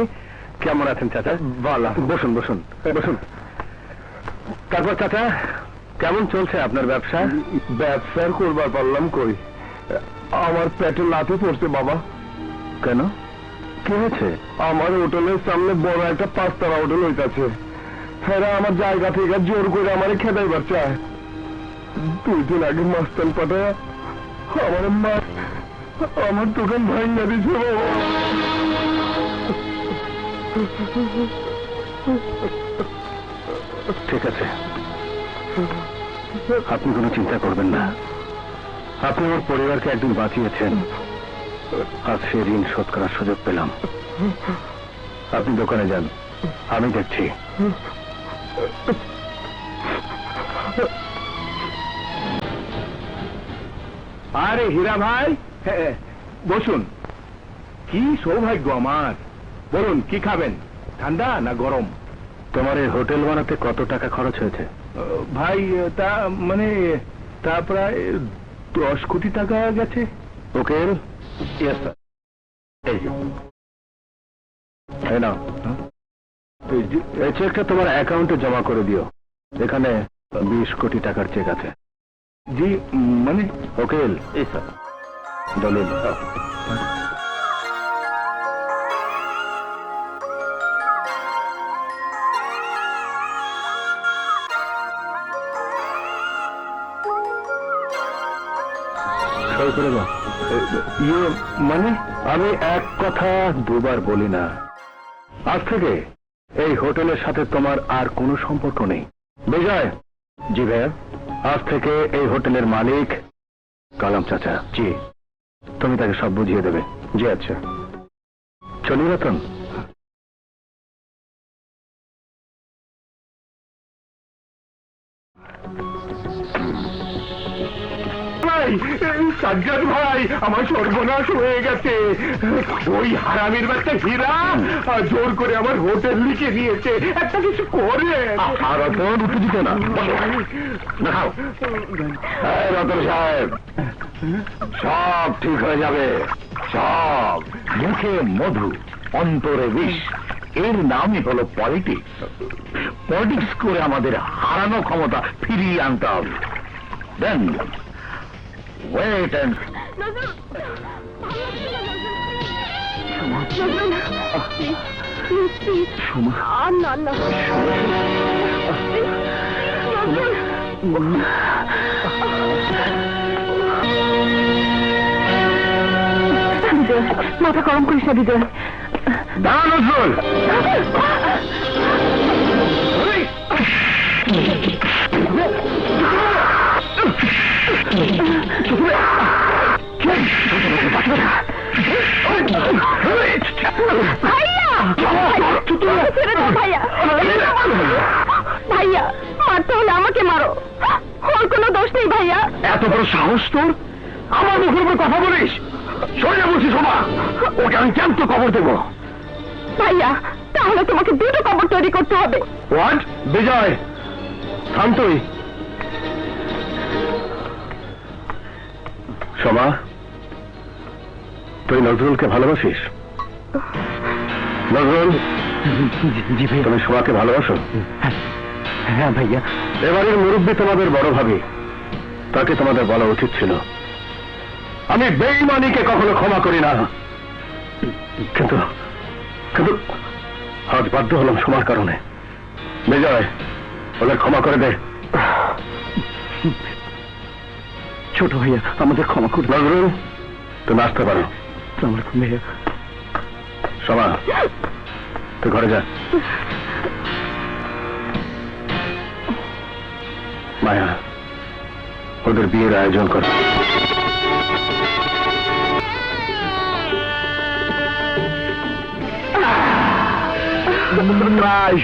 কেমন আছেন চাচা? ভালো। বসুন বসুন বসুন। তারপর চাচা, কেমন চলছে আপনার ব্যবসা? ব্যবসার করবার পারলাম কই, আমার পেটে লাথি পড়ছে বাবা। কেন, কি হয়েছে? আমার হোটেলের সামনে বড় একটা 5 তারা হোটেল হইতাছে, এরা আমার জায়গা থেকে জোর করে আমারে খেদাইবার চায়। 2 দিন আগে মাস্তান পাঠায় আমার দোকান ভাঙিয়ে দিছে বাবা। ঠিক আছে, আপনি কোনো চিন্তা করবেন না। আপনি আমার পরিবারকে একদিন বাঁচিয়েছেন, আজ সে ঋণ শোধ করার সুযোগ পেলাম। আপনি দোকানে যান, আমি দেখছি। আরে হীরা ভাই, বসুন। কি সৌভাগ্য আমার। বলুন, কি খাবেন, ঠান্ডা না গরম? তোমার এই হোটেল বানাতে কত টাকা খরচ হয়েছে? ভাই, তা মানে তা প্রায় 10 কোটি টাকা গেছে। ওকে, ইয়েস স্যার। এই নাও, এই চেকটা তোমার অ্যাকাউন্টে জমা করে দিও। এখানে 20 কোটি টাকার চেক আছে। জি, মানে ওকেল। এই স্যার, দলিল। ইয়ে মানে আমি এক কথা দুবার বলি না। আজ থেকে এই হোটেলের সাথে তোমার আর কোনো সম্পর্ক নেই। বিজয়। জি ভাইয়া। আজ থেকে এই হোটেলের মালিক কালাম চাচা। জি। তুমি তাকে সব বুঝিয়ে দেবে। জি আচ্ছা। চলি রতন। সাজ্জাদ ভাই, আমার সর্বনাশ হয়ে গেছে। ওই হারামির বাচ্চা হীরা জোর করে আমার হোটেল লিখে দিয়েছে। একটা কিছু করে আর অত উত্তেজিত না, দেখাও। রতন সাহেব, সব ঠিক হয়ে যাবে, সব। মুখে মধু, অন্তরে বিষ, এর নামই হলো পলিটিক্স। পলিটিক্স করে আমাদের হারানো ক্ষমতা ফিরিয়ে আনতে হবে। দেন ওয়েট অ্যান্ড মাথা গরম করিস না বিজয়। না নজরুল, ভাইয়া, মারতে হলে আমাকে মারো, ওর কোনো দোষ নেই ভাইয়া। এত বড় সাহস তোর, আমার মুখের উপর কথা বলিস? সরে বলছি শোভা, ওকে আমি জ্যান্ত কবর দেবো। ভাইয়া, তাহলে তোমাকে দুটো কবর তৈরি করতে হবে। হোয়াট? বিজয়, থাম তুই। শোভা, তুই নজরুলকে ভালোবাসিস? নজরুল, জি ভাই। তুমি শোভাকে ভালোবাসো? হ্যাঁ ভাইয়া। এবারের মুরব্বী তোমাদের বড় ভাবি, তাকে তোমাদের বলা উচিত ছিল। আমি বেঈমানিকে কখনো ক্ষমা করি না, কিন্তু কিন্তু আজ বাধ্য হলাম শোভার কারণে। বিজয়, ওদের ক্ষমা করে দে। ছোট ভাইয়া, আমাদের ক্ষমা করুন। নজরুল, তুমি আসতে পারো। আমার ভাইয়া। শোভা, তুই ঘরে যা। মায়া, ওদের বিয়ের আয়োজন কর।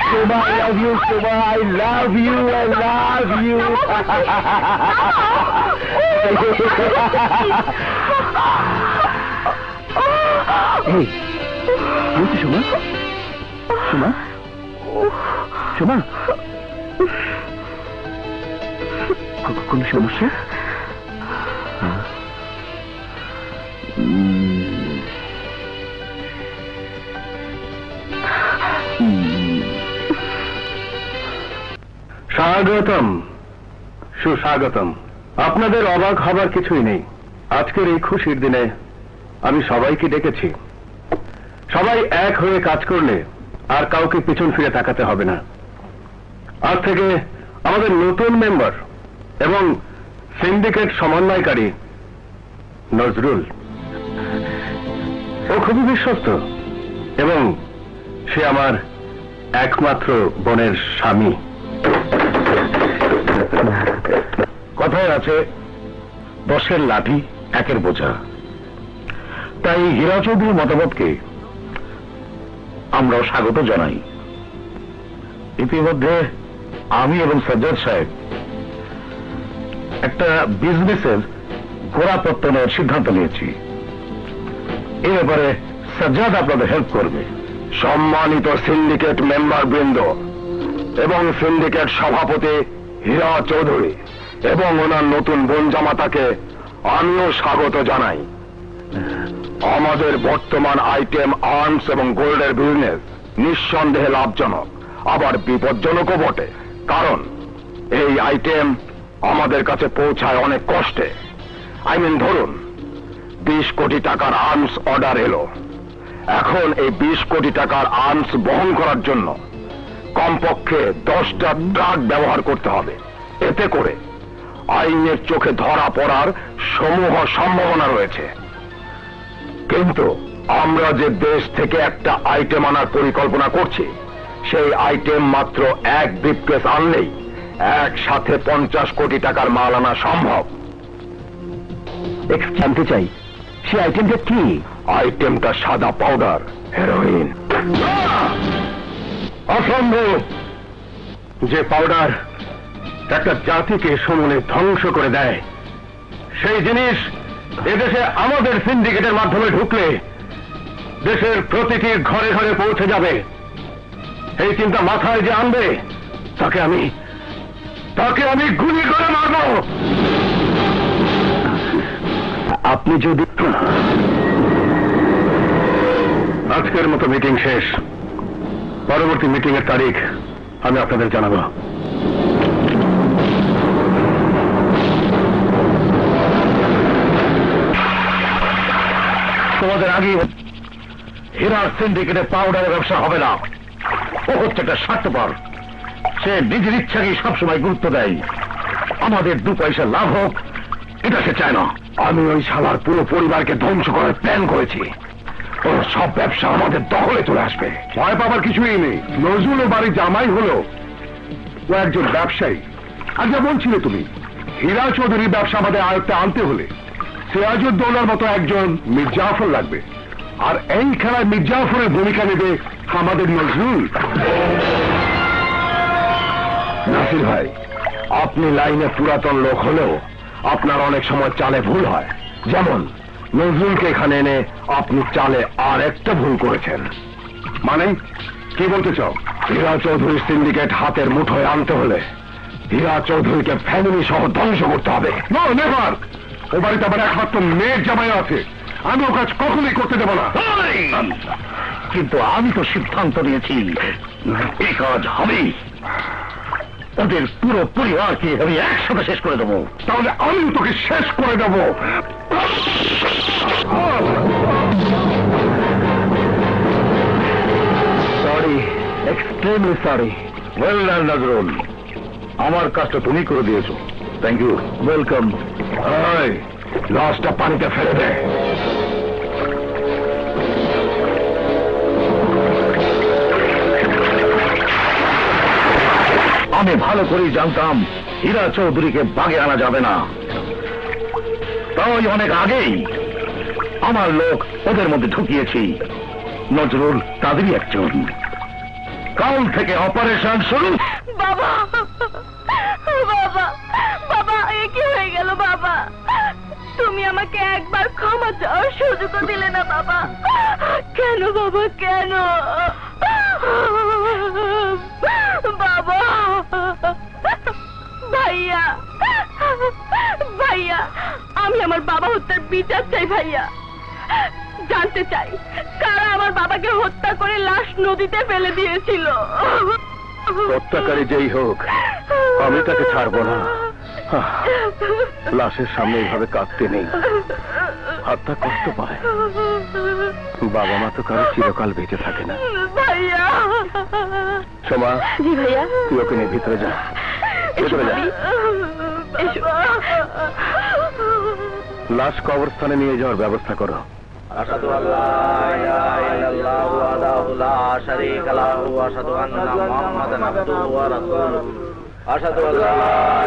Shoma, I love you, Shoma, I love you, I love you. এই, বলছি সোমা, সোমা, সোমা, কোনো সমস্যা? স্বাগতম, সুস্বাগতম। আপনাদের অবাক হবার কিছুই নেই। আজকের এই খুশির দিনে আমি সবাইকে ডেকেছি। সবাই এক হয়ে কাজ করলে আর কাউকে পিছন ফিরে তাকাতে হবে না। আজ থেকে আমাদের নতুন মেম্বার এবং সিন্ডিকেট সমন্বয়কারী নজরুল। ও খুবই বিশ্বস্ত এবং সে আমার একমাত্র বোনের স্বামী। কথায় আছে, 10-এর লাঠি 1-এর বোঝা। তাই হীরা চৌধুরীর মতামতকে আমরাও স্বাগত জানাই। ইতিমধ্যে আমি এবং সাজ্জাদ সাহেব একটা বিজনেসের গোড়াপত্তন নেওয়ার সিদ্ধান্ত নিয়েছি। এ ব্যাপারে সাজ্জাদ আপনাদের হেল্প করবে। সম্মানিত সিন্ডিকেট মেম্বার বৃন্দ এবং সিন্ডিকেট সভাপতি হীরা চৌধুরী এবং ওনার নতুন বোন জামাতাকে আমিও স্বাগত জানাই। আমাদের বর্তমান আইটেম আর্মস এবং গোল্ডের বিজনেস নিঃসন্দেহে লাভজনক, আবার বিপজ্জনকও বটে। কারণ এই আইটেম আমাদের কাছে পৌঁছায় অনেক কষ্টে। ধরুন 20 কোটি টাকার আর্মস অর্ডার এলো। এখন এই 20 কোটি টাকার আর্মস বহন করার জন্য কমপক্ষে 10টা ট্রাক ব্যবহার করতে হবে। এতে করে আইনের চোখে ধরা পড়ার সমূহ সম্ভাবনা রয়েছে। কিন্তু আমরা যে দেশ থেকে একটা আইটেম আনার পরিকল্পনা করছি, সেই আইটেম মাত্র এক ব্রিফকেস আনলেই একসাথে 50 কোটি টাকার মাল আনা সম্ভব। জানতে চাই, সে আইটেমটা কি? আইটেমটা সাদা পাউডার, হেরোইন। অসম্ভব! যে পাউডার একটা জাতিকে সমূলে ধ্বংস করে দেয়, সেই জিনিস এদেশে আমাদের সিন্ডিকেটের মাধ্যমে ঢুকলে দেশের প্রতিটি ঘরে ঘরে পৌঁছে যাবে। এই চিন্তা মাথায় যে আনবে তাকে আমি গুলি করে মারব। আপনি যদি আজকের মতো মিটিং শেষ। পরবর্তী মিটিং এর তারিখ আমি আপনাদের জানাবো। তোমাদের আগে হীরার সিন্ডিকেটে পাউডারের ব্যবসা হবে না। ও হচ্ছে একটা স্বার্থপর। সে নিজের ইচ্ছাকেই সবসময় গুরুত্ব দেয়। আমাদের 2 পয়সা লাভ হোক এটা সে চায় না। আমি ওই শালার পুরো পরিবারকে ধ্বংস করার প্ল্যান করেছি। ওর সব ব্যবসা আমাদের দখলে চলে আসবে। ভয় পাবার কিছুই নেই। নজরুল বাড়ি জামাই হলো ও একজন ব্যবসায়ী। আগে বলছিলে তুমি হীরা চৌধুরীর ব্যবসা আমাদের আয়ত্তে আনতে হলে সিরাজউদ্দৌলার মতো একজন মীর জাফর লাগবে। আর এই খেলায় মীর জাফরের ভূমিকা নেবে আমাদের নজরুল। নাসির ভাই, আপনি লাইনে পুরাতন লোক হলেও আপনার অনেক সময় চালে ভুল হয়। যেমন নজরুলকে এখানে এনে আপনি চালে আর একটা ভুল করেছেন। মানে কি বলতে চাও? হীরা চৌধুরীর সিন্ডিকেট হাতের মুঠোয় আনতে হলে হীরা চৌধুরীকে ফ্যামিলি সহ ধ্বংস করতে হবে। No never. ও বাড়িতে আমার একমাত্র মেয়ের জামাই আছে। আমি ও কাজ কখনোই করতে দেব না। কিন্তু আমি তো সিদ্ধান্ত নিয়েছি এই কাজ হবেই। ওদের পুরো পরিবারকে আমি একসাথে শেষ করে দেবো। তাহলে আমি তোকে শেষ করে দেব। Sorry, extremely sorry. Well done Nazrul, আমার কাজটা তুমি করে দিয়েছো। Thank you. ওয়েলকাম। লাশটা পানিতে ফেলে দে। আমি ভালো করেই জানতাম হীরা চৌধুরীকে বাগে আনা যাবে না। তাই অনেক আগেই আমার লোক ওদের মধ্যে ঢুকিয়েছি। নজরুল তাদেরই একজন। কাল থেকে অপারেশন শুরু। বাবা, বাবা, বাবা, এ কি হয়ে গেল বাবা? তুমি আমাকে একবার ক্ষমা চাওয়ার সুযোগও দিলে না বাবা। কেন বাবা, কেন? বাবা, ভাইয়া, ভাইয়া, আমি আমার বাবা হত্যার বিচার চাই ভাইয়া। জানতে চাই কারা আমার বাবাকে হত্যা করে লাশ নদীতে ফেলে দিয়েছিল। হত্যাকারী যেই হোক আমি তাকে ছাড়বো না। লাশের সামনে এইভাবে কাঁদতে নেই। হাতটা কষ্ট পায়। বাবা মা তো কারো চিরকাল বেঁচে থাকে না। ভাইয়া। সোমা, জি ভাইয়া। তুই ওকে নিয়ে ভিতরে যা। ভিতরে যা। লাশ কবরস্থানে নিয়ে যাওয়ার ব্যবস্থা করো। أشهد أن لا إله إلا الله وحده لا شريك له وأشهد أن محمدا عبده ورسوله أشهد أن لا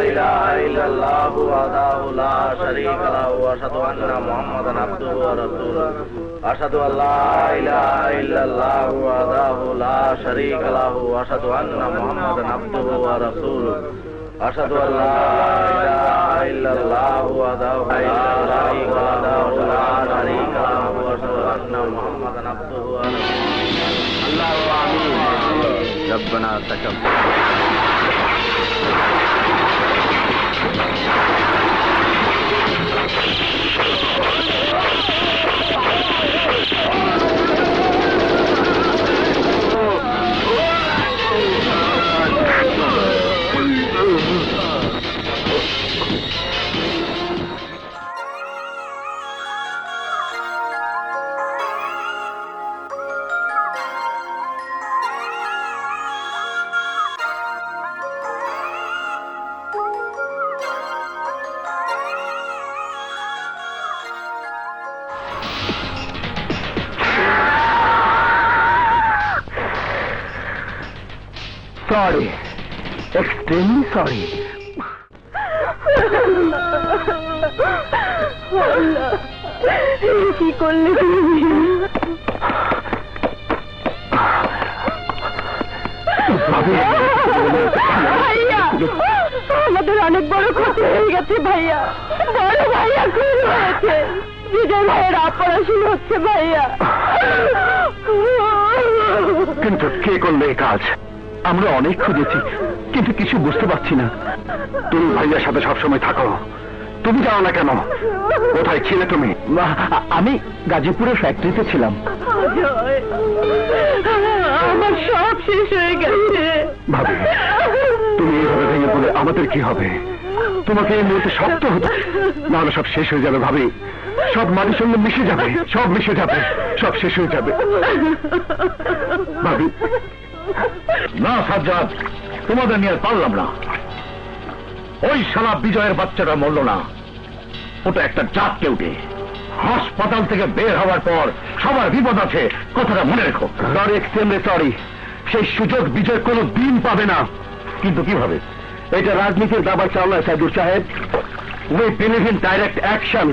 إله إلا الله وحده لا شريك له وأشهد أن محمدا عبده ورسوله أشهد أن لا إله إلا الله وحده لا شريك له وأشهد أن محمدا عبده ورسوله أشهد أن لا إله إلا الله وحده لا شريك له وأشهد أن محمدا عبده ورسوله اللهم آمين ربنا تقبل সরি, এক্সট্রিমলি সরি। কি করলে তুমি? ভাইয়া, আমাদের অনেক বড় ক্ষতি হয়ে গেছে ভাইয়া, বড় ভাইয়া খুন হয়েছে, বিজয় ভাইয়ের অপারেশন হচ্ছে ভাইয়া। কিন্তু কে করলে এই কাজ? আমরা অনেক খুঁজেছি, কিন্তু কিছু বুঝতে পারছি না। তুমি ভাইয়ার সাথে সবসময় থাকো, তুমি যাও না কেন? কোথায় ছিলে তুমি? আমি গাজীপুরের ফ্যাক্টরিতে ছিলাম। আমার সব শেষ হয়ে গেছে। ভাবি, তুমি এইভাবে ভেঙে পড়লে আমাদের কি হবে? তোমাকে এই মুহূর্তে শক্ত হতো, নাহলে সব শেষ হয়ে যাবে ভাবি। সব মাটির সঙ্গে মিশে যাবে, সব মিশে যাবে, সব শেষ হয়ে যাবে ভাবি। না সাজ্জাদ, তোমাদের নিয়ে পারলাম না। ওই শালা বিজয়ের বাচ্চাটা মরল না, ওটা একটা জাত কেউটে। হাসপাতাল থেকে বের হওয়ার পর সবার বিপদ আছে, কথাটা মনে রেখো। Sorry, extremely sorry. সেই সুযোগ বিজয় কোনো দিন পাবে না। কিন্তু কিভাবে? এটা রাজনীতির দাবা চালায় সাইদুর সাহেব। We believe in direct action.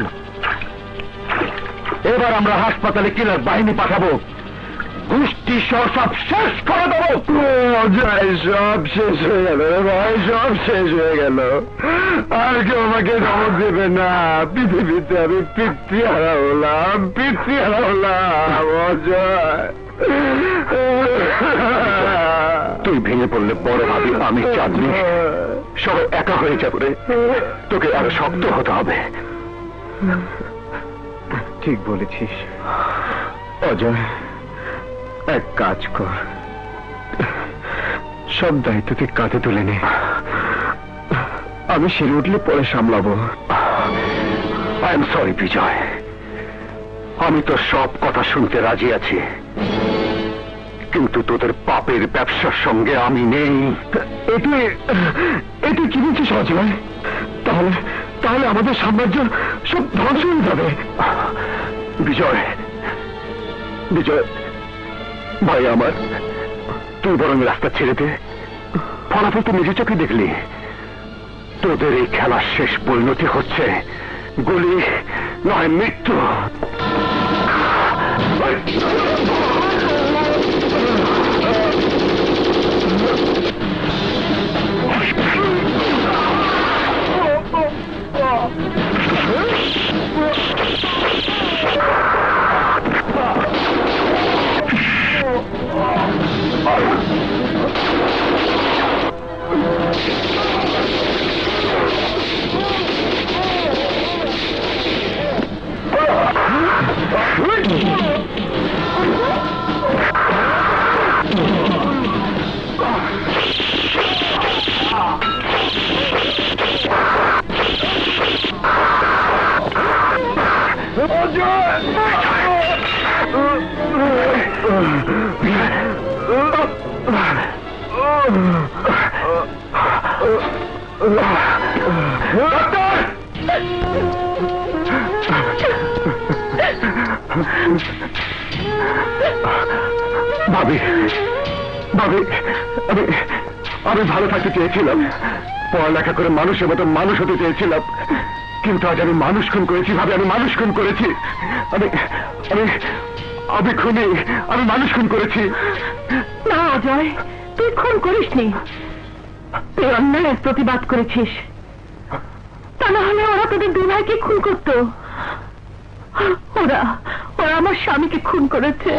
এবার আমরা হাসপাতালে কিলার বাহিনী পাঠাবো, গোষ্ঠী সহ সব শেষ করে দেবো। সব শেষ হয়ে গেল ভাই, সব শেষ হয়ে গেল। আর কেউ আমাকে ধমক দেবে না। পৃথিবীতে আমি পিতৃহারা হলাম, পিতৃহারা হলাম। অজয়, তুই ভেঙে পড়লে বড় ভাবি আমি চাঁদনি সবাই একা হয়ে যাবে। তোকে আরো শক্ত হতে হবে। ঠিক বলেছিস অজয়, এক কাজ কর, সব দায়িত্ব তুই কাঁধে তুলে নে। আমি সেরে উঠলে পরে সামলাবো। আই এম সরি বিজয়, আমি তো সব কথা শুনতে রাজি আছি, কিন্তু তোদের পাপের ব্যবসার সঙ্গে আমি নেই। এটি কি বলছিস অজয়? তাহলে তাহলে আমাদের সাম্রাজ্য সব ধ্বংস হয়ে যাবে। বিজয়, বিজয় ভাই আমার, তুই বরং রাস্তা ছেড়ে দে। ফলাফল তুই নিজে চোখে দেখলি। তোদের এই খেলার শেষ পরিণতি হচ্ছে গুলি নয় মৃত্যু। ভাবি, ভাবি, আমি ভালো থাকতে চেয়েছিলাম, পড়ালেখা করে মানুষের মতো মানুষ হতে চেয়েছিলাম, কিন্তু আজ আমি মানুষ খুন করেছি। ভাবি, আমি মানুষ খুন করেছি। আমি আমি আমি খুনি, আমি মানুষ খুন করেছি। না অজয়, তুই খুন করিসনি, তুই অন্যায়ের প্রতিবাদ করেছিস। তা না হলে ওরা তোদের দুই ভাইকে খুন করতো। ওরা ওরা আমার স্বামীকে খুন করেছে।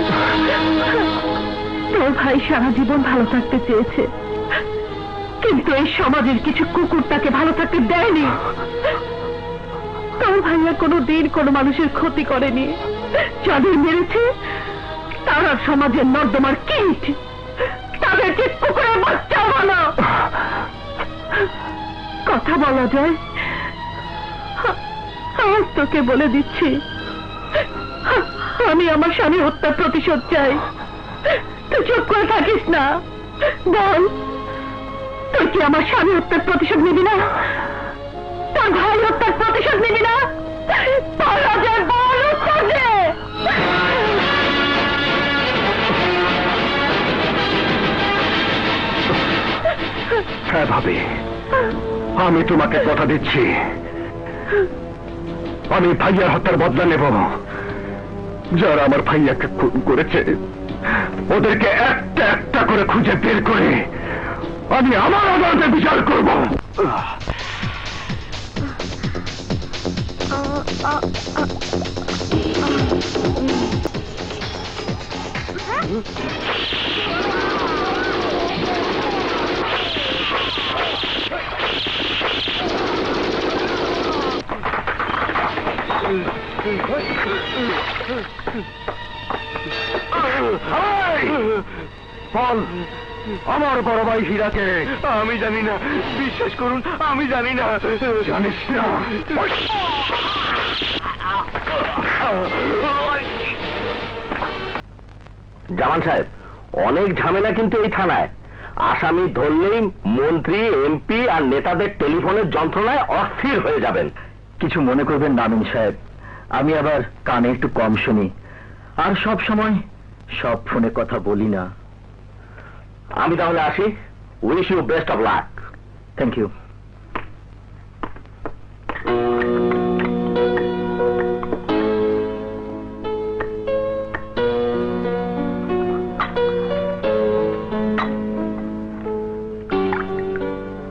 তোর ভাই সারা জীবন ভালো থাকতে চেয়েছে, কিন্তু এই সমাজের কিছু কুকুর তাকে ভালো থাকতে দেয়নি। তোর ভাইয়া কোনো দিন কোনো মানুষের ক্ষতি করেনি। যাদের মেরেছে তারা সমাজের নর্দমার কীট, তাদেরকে কুকুরের বাচ্চা বলো। কথা বলা যায়, আজ তোকে বলে দিচ্ছি, আমি আমার স্বামী হত্যার প্রতিশোধ চাই। তুই চুপ করে থাকিস না, বল, তুই কি আমার স্বামী হত্যার প্রতিশোধ নিবি না? তোর ভাই হত্যার প্রতিশোধ নিবি না? বল অজয়, বল, উত্তর দে। হ্যাঁ ভাবি, আমি তোমাকে কথা দিচ্ছি, আমি ভাইয়ার হত্যার বদলা নেব। যারা আমার ভাইয়াকে খুন করেছে ওদেরকে একটা একটা করে খুঁজে বের করে আমি আমার আদালতে বিচার করব। বল, আমার বড় ভাই হীরাকে। আমি জানি না, বিশ্বাস করুন, আমি জানি না। জানিস না? জামান সাহেব, অনেক ঝামেলা কিন্তু এই থানায়। আসামি ধরলেই মন্ত্রী, এমপি আর নেতাদের টেলিফোনের যন্ত্রণায় অস্থির হয়ে যাবেন। কিছু মনে করবেন না আমিন সাহেব, আমি আবার কানে একটু কম শুনি, আর সব সময় সব ফোনে কথা বলি না। আমি তাহলে আসি। Wish you best of luck. Thank you.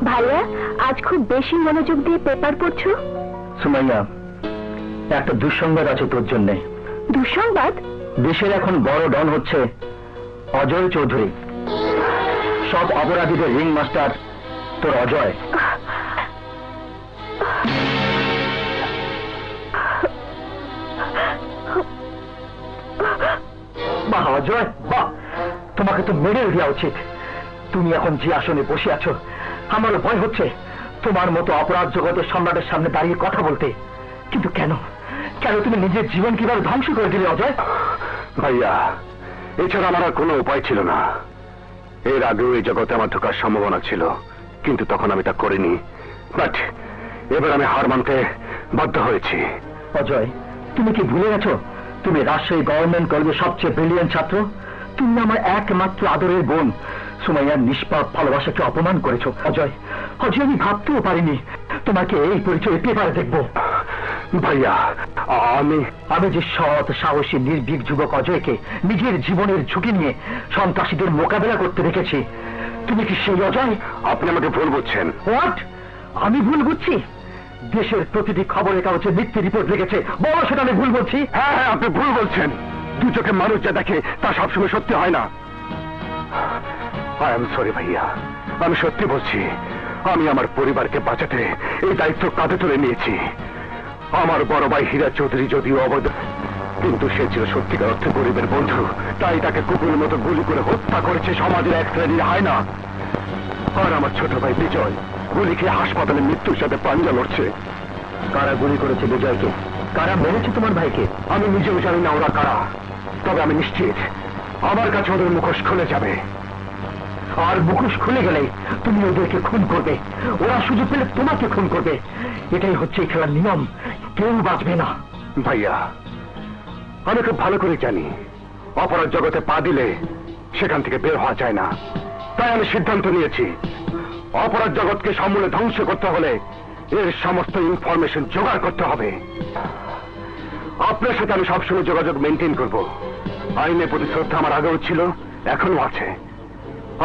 ভাইয়া, আজ খুব বেশি মনোযোগ দিয়ে পেপার পড়ছো। সুমাইয়া, একটা দুঃসংবাদ আছে তোর জন্যে। দুঃসংবাদ? দেশের এখন বড় ডন হচ্ছে অজয় চৌধুরী। সব অপরাধীদের রিং মাস্টার তোর অজয়। বাহ অজয়, বাহ, তোমাকে তো মেডেল দেওয়া উচিত। তুমি এখন যে আসনে বসে আছো, আমারও ভয় হচ্ছে তোমার মতো অপরাধ জগতের সম্রাটের সামনে দাঁড়িয়ে কথা বলতে। কিন্তু কেন, কেন তুমি নিজের জীবন কিভাবে ধ্বংস করে দিলে অজয়? ভাইয়া, এছাড়া আমার আর কোনো উপায় ছিল না। এর আগেও এই জগতে আমার ঢোকার সম্ভাবনা ছিল, কিন্তু তখন আমি তা করিনি। বাট এবার আমি হার মানতে বাধ্য হয়েছি। অজয়, তুমি কি ভুলে গেছো তুমি রাজশাহী গভর্নমেন্ট কলেজের সবচেয়ে ব্রিলিয়েন্ট ছাত্র? তুমি আমার একমাত্র আদরের বোন সুমাইয়ার নিষ্পাপ ভালোবাসাকে অপমান করেছো। অজয়, অজয়, আমি ভাবতেও পারিনি তোমাকে এই পরিচয়ে পেপারে দেখবো। ভাইয়া, আমি যে সৎ, সাহসী, নির্ভীক যুবক অজয়কে নিজের জীবনের ঝুঁকি নিয়ে সন্ত্রাসীদের মোকাবেলা করতে দেখেছি, তুমি কি সেই অজয়? আপনি আমাকে ভুল বুঝছেন। হোয়াট? আমি ভুল বুঝছি? দেশের প্রতিটি খবরের কাগজে মিথ্যে রিপোর্ট লিখেছে, বড় সেটা আমি ভুল বলছি? হ্যাঁ হ্যাঁ, আপনি ভুল বলছেন। দু চোখে মানুষ যা দেখে তা সবসময় সত্যি হয় না। আই এম সরি ভাইয়া, আমি সত্যি বলছি, আমি আমার পরিবারকে বাঁচাতে এই দায়িত্ব কাঁধে তুলে নিয়েছি। আমার বড় ভাই হীরা চৌধুরী যদিও অবৈধ, কিন্তু সে ছিল সত্যিকার অর্থে গরিবের বন্ধু, তাই তাকে কুকুরের মতো গুলি করে হত্যা করেছে সমাজের এক শ্রেণীর হায়না। আর আমার ছোট ভাই বিজয় গুলি খেয়ে হাসপাতালে মৃত্যুর সাথে পাঞ্জা লড়ছে। কারা গুলি করেছে বিজয়কে? কারা মেরেছে তোমার ভাইকে? আমি নিজেও জানি না ওরা কারা, তবে আমি নিশ্চিত আমার কাছে ওদের মুখোশ খুলে যাবে। আর মুখোশ খুলে গেলে তুমি ওদেরকে খুন করবে, ওরা সুযোগ পেলে তোমাকে খুন করবে। এটাই হচ্ছে এই খেলার নিয়ম, কেউ বাঁচবে না। ভাইয়া, আমি খুব ভালো করে জানি অপরাধ জগতে পা দিলে সেখান থেকে বের হওয়া যায় না। তাই আমি সিদ্ধান্ত নিয়েছি, অপরাধ জগৎকে সমূলে ধ্বংস করতে হলে এর সমস্ত ইনফরমেশন জোগাড় করতে হবে। আপনার সাথে আমি সবসময় যোগাযোগ মেনটেন করব। আইনের প্রতি শ্রদ্ধা আমার আগেও ছিল, এখনো আছে।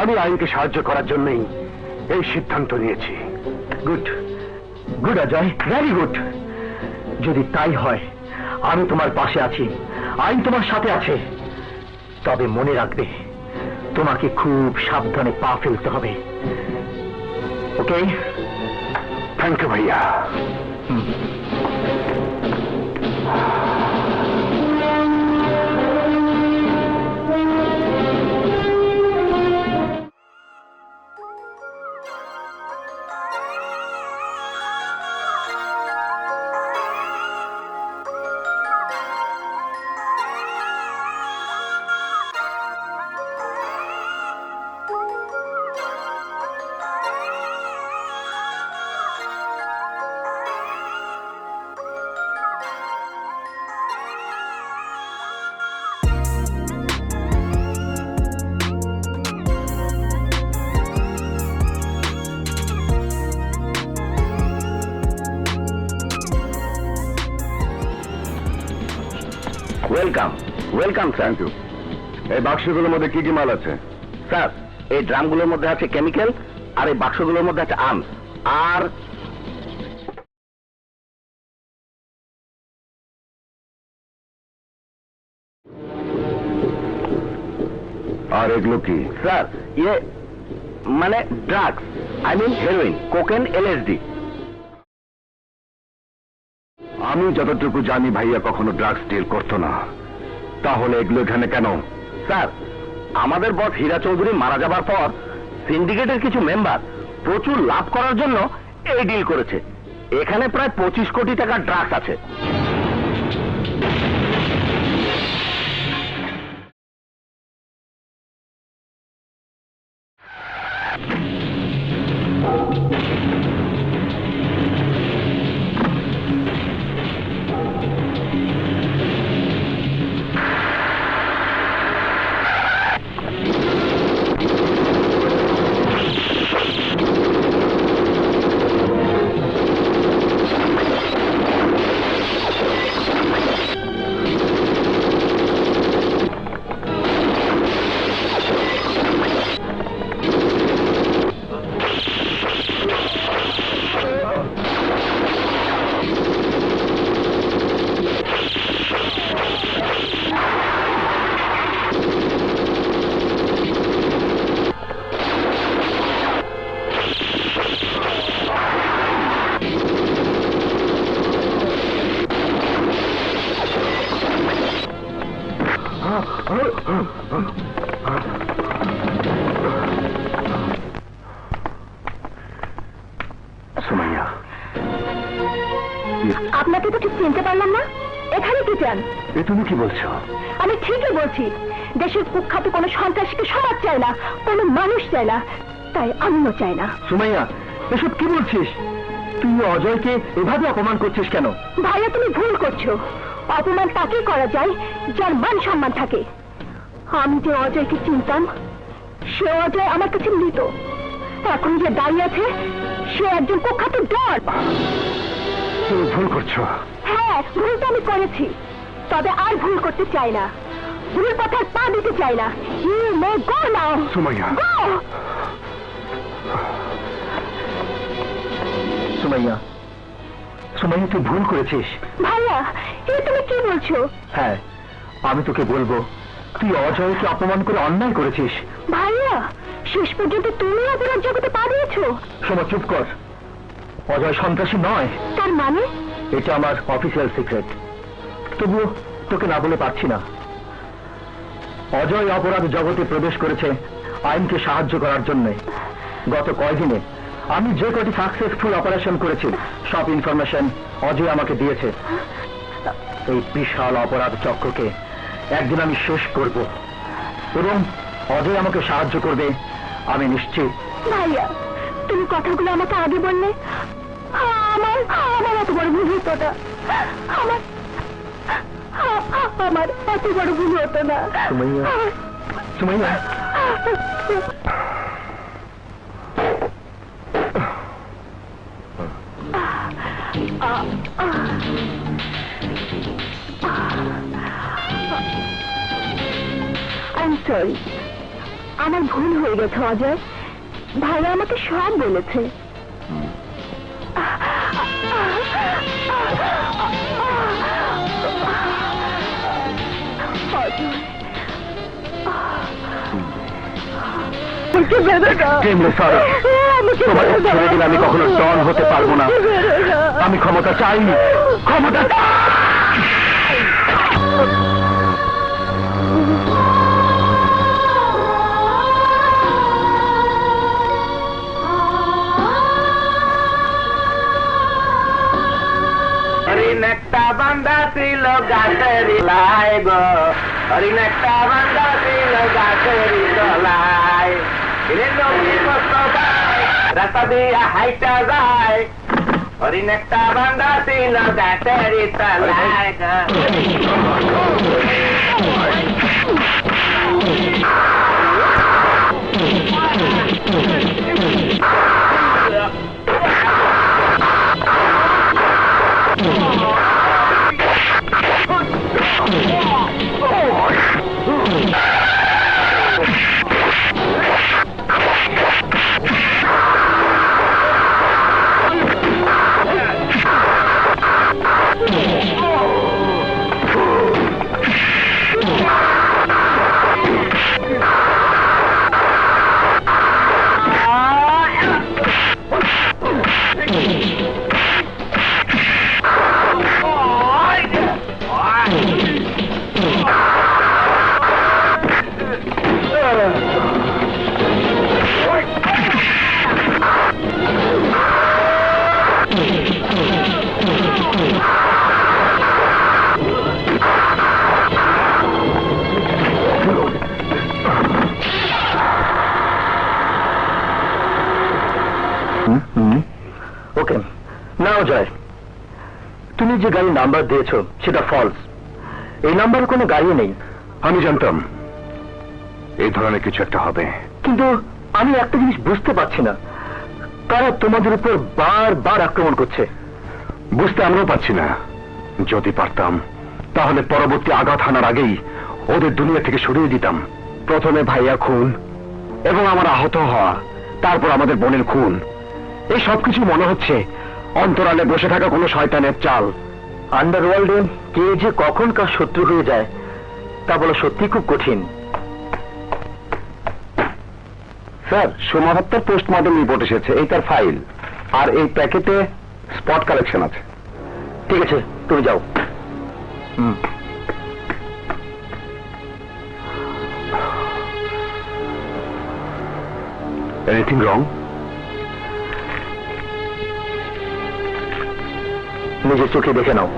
আমি আইনকে সাহায্য করার জন্যই এই সিদ্ধান্ত নিয়েছি। Good, good Ajay, very good. যদি তাই হয়, আমি তোমার পাশে আছি, আইন তোমার সাথে আছে। তবে মনে রাখবে, তোমাকে খুব সাবধানে পা ফেলতে হবে। ওকে? থ্যাংক ইউ ভাইয়া। Welcome, welcome sir. Thank you. এই বাক্সগুলোর মধ্যে কি কি মাল আছে? স্যার, এই ড্রামগুলোর মধ্যে আছে কেমিক্যাল, আর এই বাক্সগুলোর মধ্যে আছে আর্মস। আর আর এগুলো কি? স্যার মানে drugs, I mean heroin, cocaine, LSD. আমি যতটুকু জানি ভাইয়া কখনো ড্রাগস ডিল করতো না, তাহলে এগুলো এখানে কেন? স্যার, আমাদের বস হীরা চৌধুরী মারা যাবার পর সিন্ডিকেটের কিছু মেম্বার প্রচুর লাভ করার জন্য এই ডিল করেছে। এখানে প্রায় 25 কোটি টাকার ড্রাগস আছে। সুমাইয়া, আপনাকে তো ঠিক চিনতে পারলাম না। এখানে কি চান? এ তুমি কি বলছো? আমি ঠিকই বলছি। দেশের কুখ্যাত কোনো সন্ত্রাসীকে সমাজ চায় না, কোনো মানুষ চায় না, তাই আমিও চাই না। সুমাইয়া, এসব কি বলছিস? তুই অজয়কে এভাবে অপমান করছিস কেন? ভাইয়া, তুমি ভুল করছো। অপমান তাকেই করা যায় যার মান সম্মান থাকে। আমি যে অজয়কে চিনতাম, সে অজয় আমার কাছে মৃত। এখন যে দাঁড়িয়ে আছে, সে একজন কুখ্যাত ডন। তুমি ভুল করছো। হ্যাঁ, ভুল তো আমি করেছি, তবে আর ভুল করতে চাই না। ভুল পথার পা দিতে চাই না। ইউ মে গো নাও। সুমাইয়া, গো। সুমাইয়া, সুমাইয়া, তুই ভুল করেছিস। ভাইয়া, এই তুমি কি বলছো? হ্যাঁ, আমি তোকে বলবো, তুই অজয়কে অপমান করে অন্যায় করেছিস। ভাইয়া, শেষ পর্যন্ত তুমি অপরাধ জগতে পা দিয়েছো। সোমা, চুপ কর। অজয় সন্ত্রাসী নয়। তার মানে? এটা আমার অফিসিয়াল সিক্রেট, তবুও তোকে না বলে পারছি না। অজয় অপরাধ জগতে প্রবেশ করেছে আইনকে সাহায্য করার জন্য। গত কয়দিনে আমি যে কটি সাকসেসফুল অপারেশন করেছি, সব ইনফরমেশন অজয় আমাকে দিয়েছে। এই বিশাল অপরাধ চক্রকে একদিন আমি শেষ করব এবং অজয় আমাকে সাহায্য করবে, আমি নিশ্চিত। ভাইয়া, তুমি কথাগুলো আমাকে আগে বললে আমার আমার এত বড় ভুল হতো না। আমার এত বড় ভুল হতো না। Sumaiya, Sumaiya, I am sorry, আমার ভুল হয়ে গেছে অজয়। ভাইয়া আমাকে সব বলেছে। তোমাকে ছেড়ে দিলে আমি কখনো ডন হতে পারবো না। আমি ক্ষমতা চাই, ক্ষমতা চাই। হরিণ একটা বান্দা ছিল গাছের লাই গো, হরিণ একটা বান্দা ছিল গাছের তলায়। রাস্তা দিয়া হাইটা যায়, হরিণ একটা বান্দা ছিল গাছের তলায় গো। ওকে, নাও জয়, তুমি যে গাড়ির নাম্বার দিয়েছো সেটা ফলস। এই নাম্বারে কোনো গাড়ি নেই। আমি জানতাম এই ধরনের কিছু একটা হবে। কিন্তু আমি একটা জিনিস বুঝতে পারছি না, তারা তোমাদের উপর বারবার আক্রমণ করছে। বুঝতে আমরাও পারছি না। যদি পারতাম তাহলে পরবর্তী আঘাত হানার আগেই ওদের দুনিয়া থেকে সরিয়ে দিতাম। প্রথমে ভাইয়া খুন এবং আমার আহত হওয়া, তারপর আমাদের বোনের খুন। এই সবকিছু মনে হচ্ছে অন্তরালে বসে থাকা কোনো শয়তানের চাল। আন্ডারওয়ার্ল্ডে কে যে কখন কার শত্রু হয়ে যায় তা বলা সত্যি খুব কঠিন। স্যার, সোমা হত্যার পোস্টমর্টম রিপোর্ট এসেছে, এই তার ফাইল, আর এই প্যাকেটে স্পট কালেকশন আছে। ঠিক আছে, তুমি যাও। Anything wrong? নিজের চোখে দেখে নাও।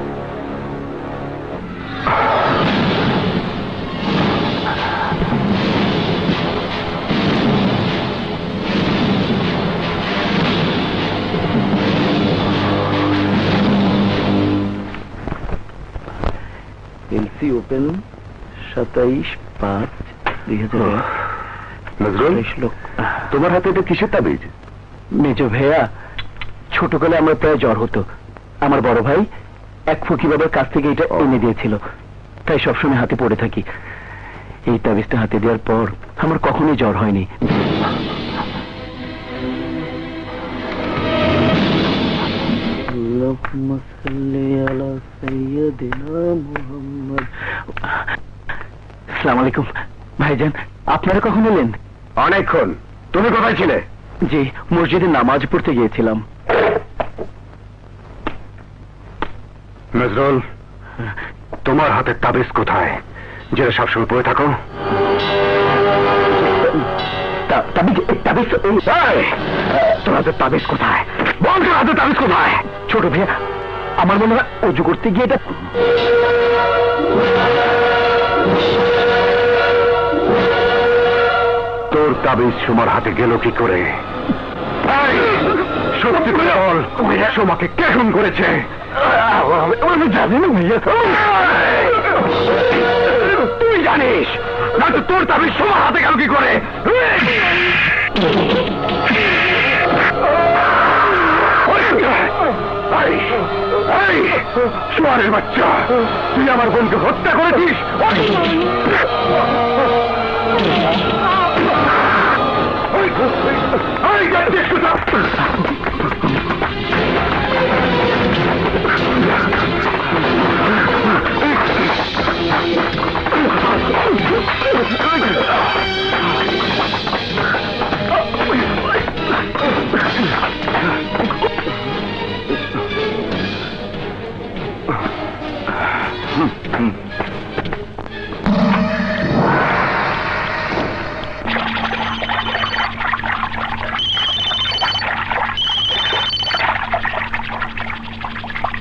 LC open 27/5/2021। নজরুল, তোমার হাতে এটা কিসের তাবিজ? মেজ ভাইয়া, ছোটকালে আমার প্রায় জ্বর হতো। আমার বড় ভাই এক ফকির বাবার কাছ থেকে এটা এনে দিয়েছিল, তাই সবসময় হাতে পড়ে থাকি। এই তাবিজটা হাতে দেওয়ার পর আমার কখনোই জ্বর হয়নি। আসসালামু আলাইকুম ভাইজান, আপনারা কখন এলেন? অনেকক্ষণ। তুমি কোথায় ছিলে? জি, মসজিদে নামাজ পড়তে গিয়েছিলাম। নজরুল, তোমার হাতের তাবিজ কোথায় যেটা সবসময় পড়ে থাকো? তোর হাতের তাবিজ কোথায়? বল, তোর হাতের তাবিজ কোথায়? ছোট ভাইয়া, আমার মনে হয় অজু করতে গিয়ে এটা তোর তাবিজ সোমার হাতে গেল কি করে? সত্যি করে বল, সোমাকে কে খুন করেছে? আমি জানি না ভাইয়া। তুই জানিস না তো? তোর তাবিজ সোমার হাতে গেল কি করে? সোয়ারের বাচ্চা, তুই আমার বোনকে হত্যা করেছিস।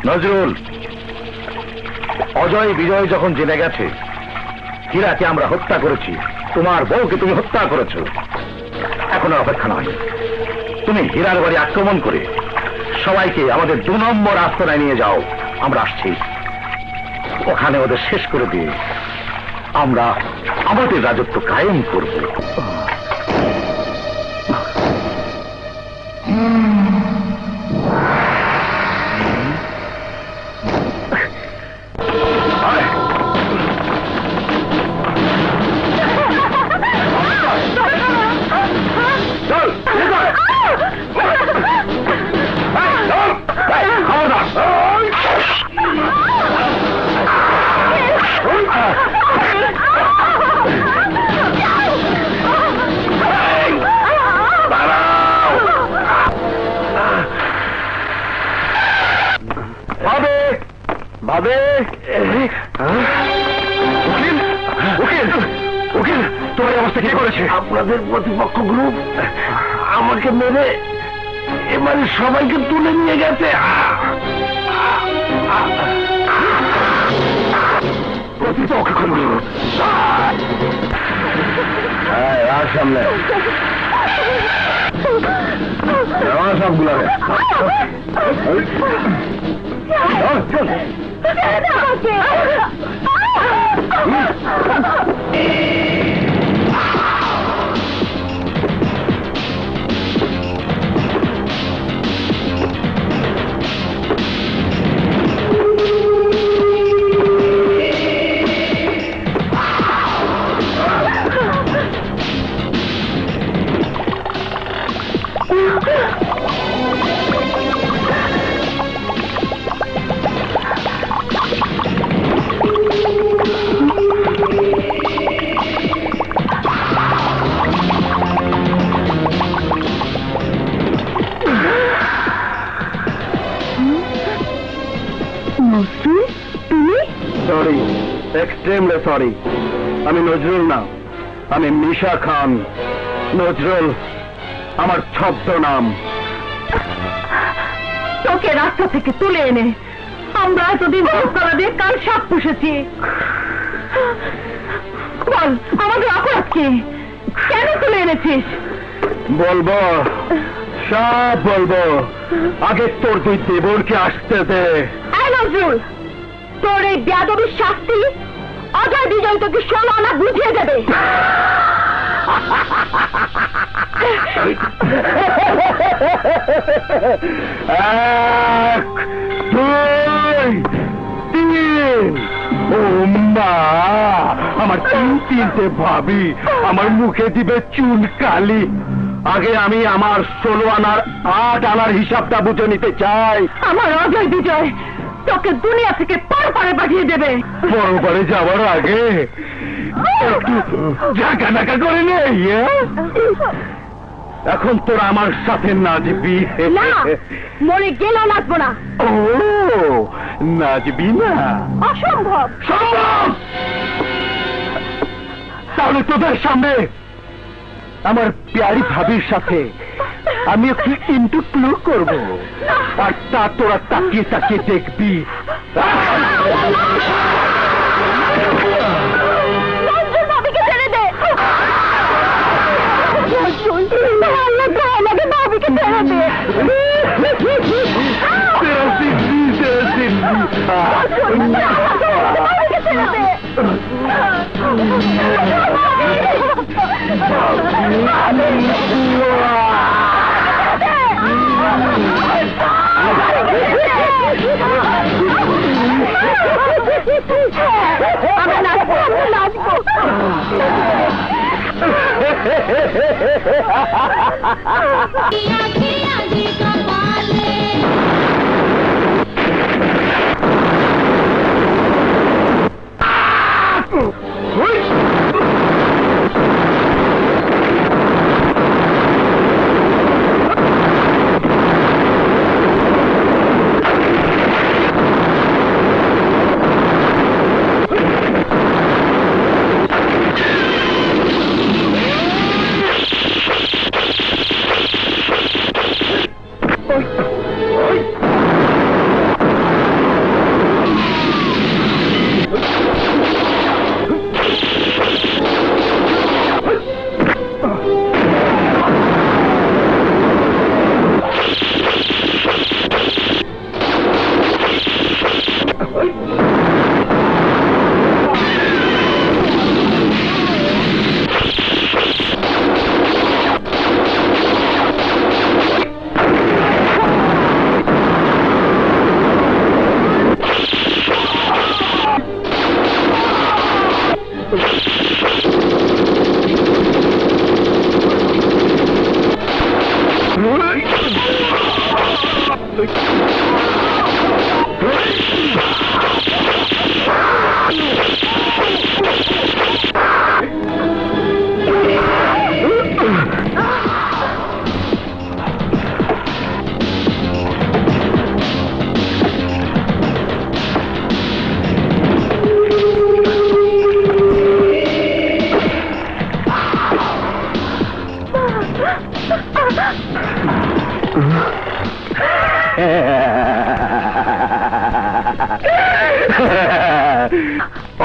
নজরুল, অজয় বিজয় যখন জেনে গেছে হীরাকে আমরা হত্যা করেছি, তোমার বউকে তুমি হত্যা করেছো, এখন আর অপেক্ষা নয়। তুমি হীরার বাড়ি আক্রমণ করে সবাইকে আমাদের 2 নম্বর আস্তানায় নিয়ে যাও। আমরা আসছি। ওখানে ওদের শেষ করে দিয়ে আমরা আমাদের রাজত্ব কায়েম করব। ভাবে উকিল, উকিল, উকিল, তোমার এই অবস্থা কে করেছে? আপনাদের প্রতিপক্ষ গ্রুপ আমাকে মেরে এবারে সবাইকে তুলে নিয়ে গেছে। প্রতিপক্ষ গ্রুপ? সামনে আমার সবগুলা রে। চল। Sorry, extremely sorry. আমি নজরুল না, আমি মিশা খান। নজরুল আমার ছদ্মনাম। তোকে রাস্তা থেকে তুলে এনে আমরা এতদিন করা দিয়ে কাল সাপ পুষেছি। বল আমাদের অপরাধ কি? কেন তুলে এনেছিস? বলবো, সব বলবো। আগে তোর দুই দেবরকে আসতে দে। এই নজরুল, তোর এই বেয়াদবির শাস্তি অজয় বিজয় তোকে 16 আনা বুঝিয়ে দেবে। এক, দুই, তিন। ও মা, আমার তিনটে ভাবি আমার মুখে দিবে চুন কালি। আগে আমি আমার 16 আনার 8 আনার হিসাবটা বুঝে নিতে চাই। আমার অজয় বিজয় তোকে দুনিয়া থেকে পারে পাঠিয়ে দেবে। পরপারে যাওয়ার আগে একটু ঝাঁকা ঢাকা করে নেই। এখন তোরা আমার সাথে নাচবি? না, মরে গেলেও নাচবো না। ও, নাচবি না? অসম্ভব। সম্ভব। তাহলে তোদের সামনে আমার প্যারি ভাবির সাথে আমি একটু ইন্টারপ্লু করব, আর তা তোরা তাকিয়ে তাকিয়ে দেখবি। ভাবিকে ছেড়ে দে। আমাকে ভাবিকে ছেড়ে দে। ভাবিকে ছেড়ে দে। আমরা নাচবো, আমরা নাচবো।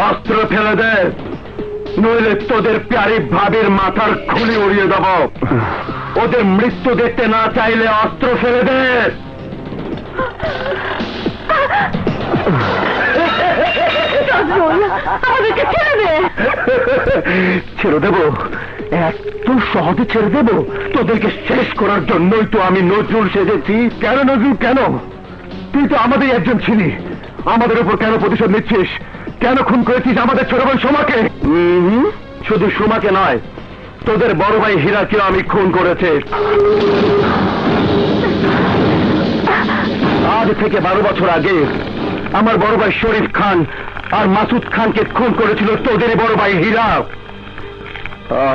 অস্ত্র ফেলে দে, নইলে তোদের প্যারি ভাবির মাথার খুলি উড়িয়ে দেব। ওদের মৃত্যু দেখতে না চাইলে অস্ত্র ফেলে দে। আমাদেরকে ছেড়ে দে। ছেড়ে দেব? এত সহজে ছেড়ে দেব? তোদেরকে শেষ করার জন্যই তো আমি নজরুল সেজেছি। কেন নজরুল, কেন? তুই তো আমাদের একজন ছিলি, আমাদের উপর কেন প্রতিশোধ নিচ্ছিস? কেন খুন করেছিস আমাদের ছোট বোন সোমাকে? শুধু সোমাকে নয়, তোদের বড় ভাই হীরাকেও আমি খুন করেছি। আজ থেকে 12 বছর আগে আমার বড় ভাই শরীফ খান আর মাসুদ খানকে খুন করেছিল তোদের বড় ভাই হীরা।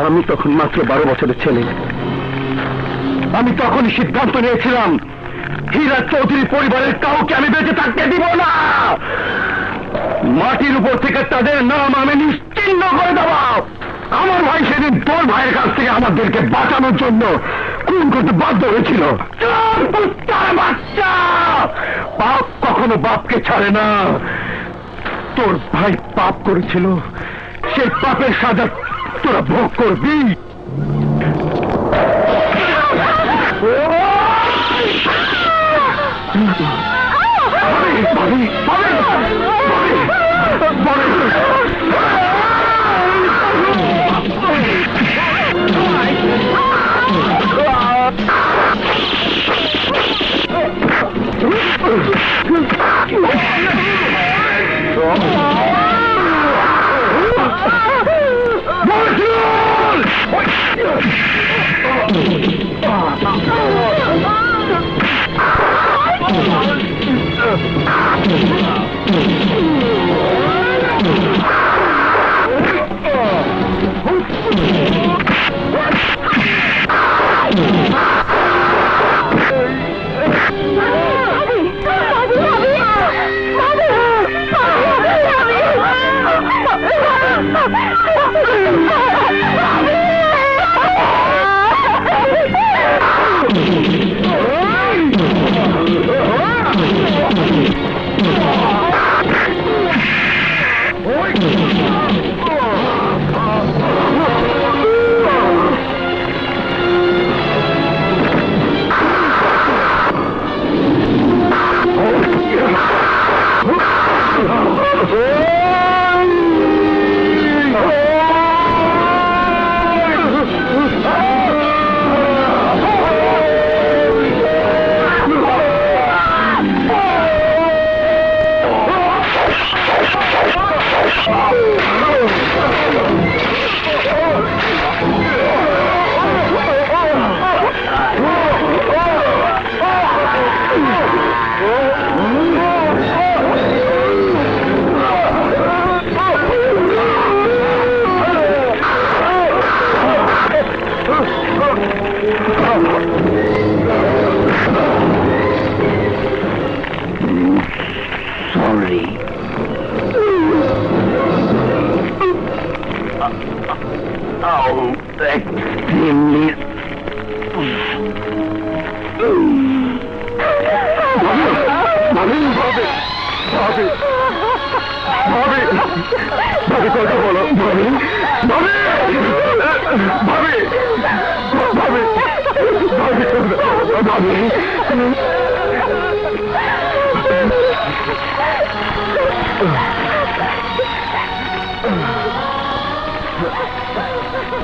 আমি তখন মাত্র 12 বছরের ছেলে। আমি তখনই সিদ্ধান্ত নিয়েছিলাম হীরা চৌধুরী পরিবারের কাউকে আমি বেঁচে থাকতে দিব না। মাটির উপর থেকে তাদের নাম আমি নিশ্চিহ্ন করে দেব। আমার ভাই সেদিন তোর ভাইয়ের কাছ থেকে আমাদেরকে বাঁচানোর জন্য খুন করতে বাধ্য হয়েছিল। বাচ্চা, পাপ কখনো বাপকে ছাড়ে না। তোর ভাই পাপ করেছিল, সেই পাপের সাজা তোরা ভোগ করবি। ভাবি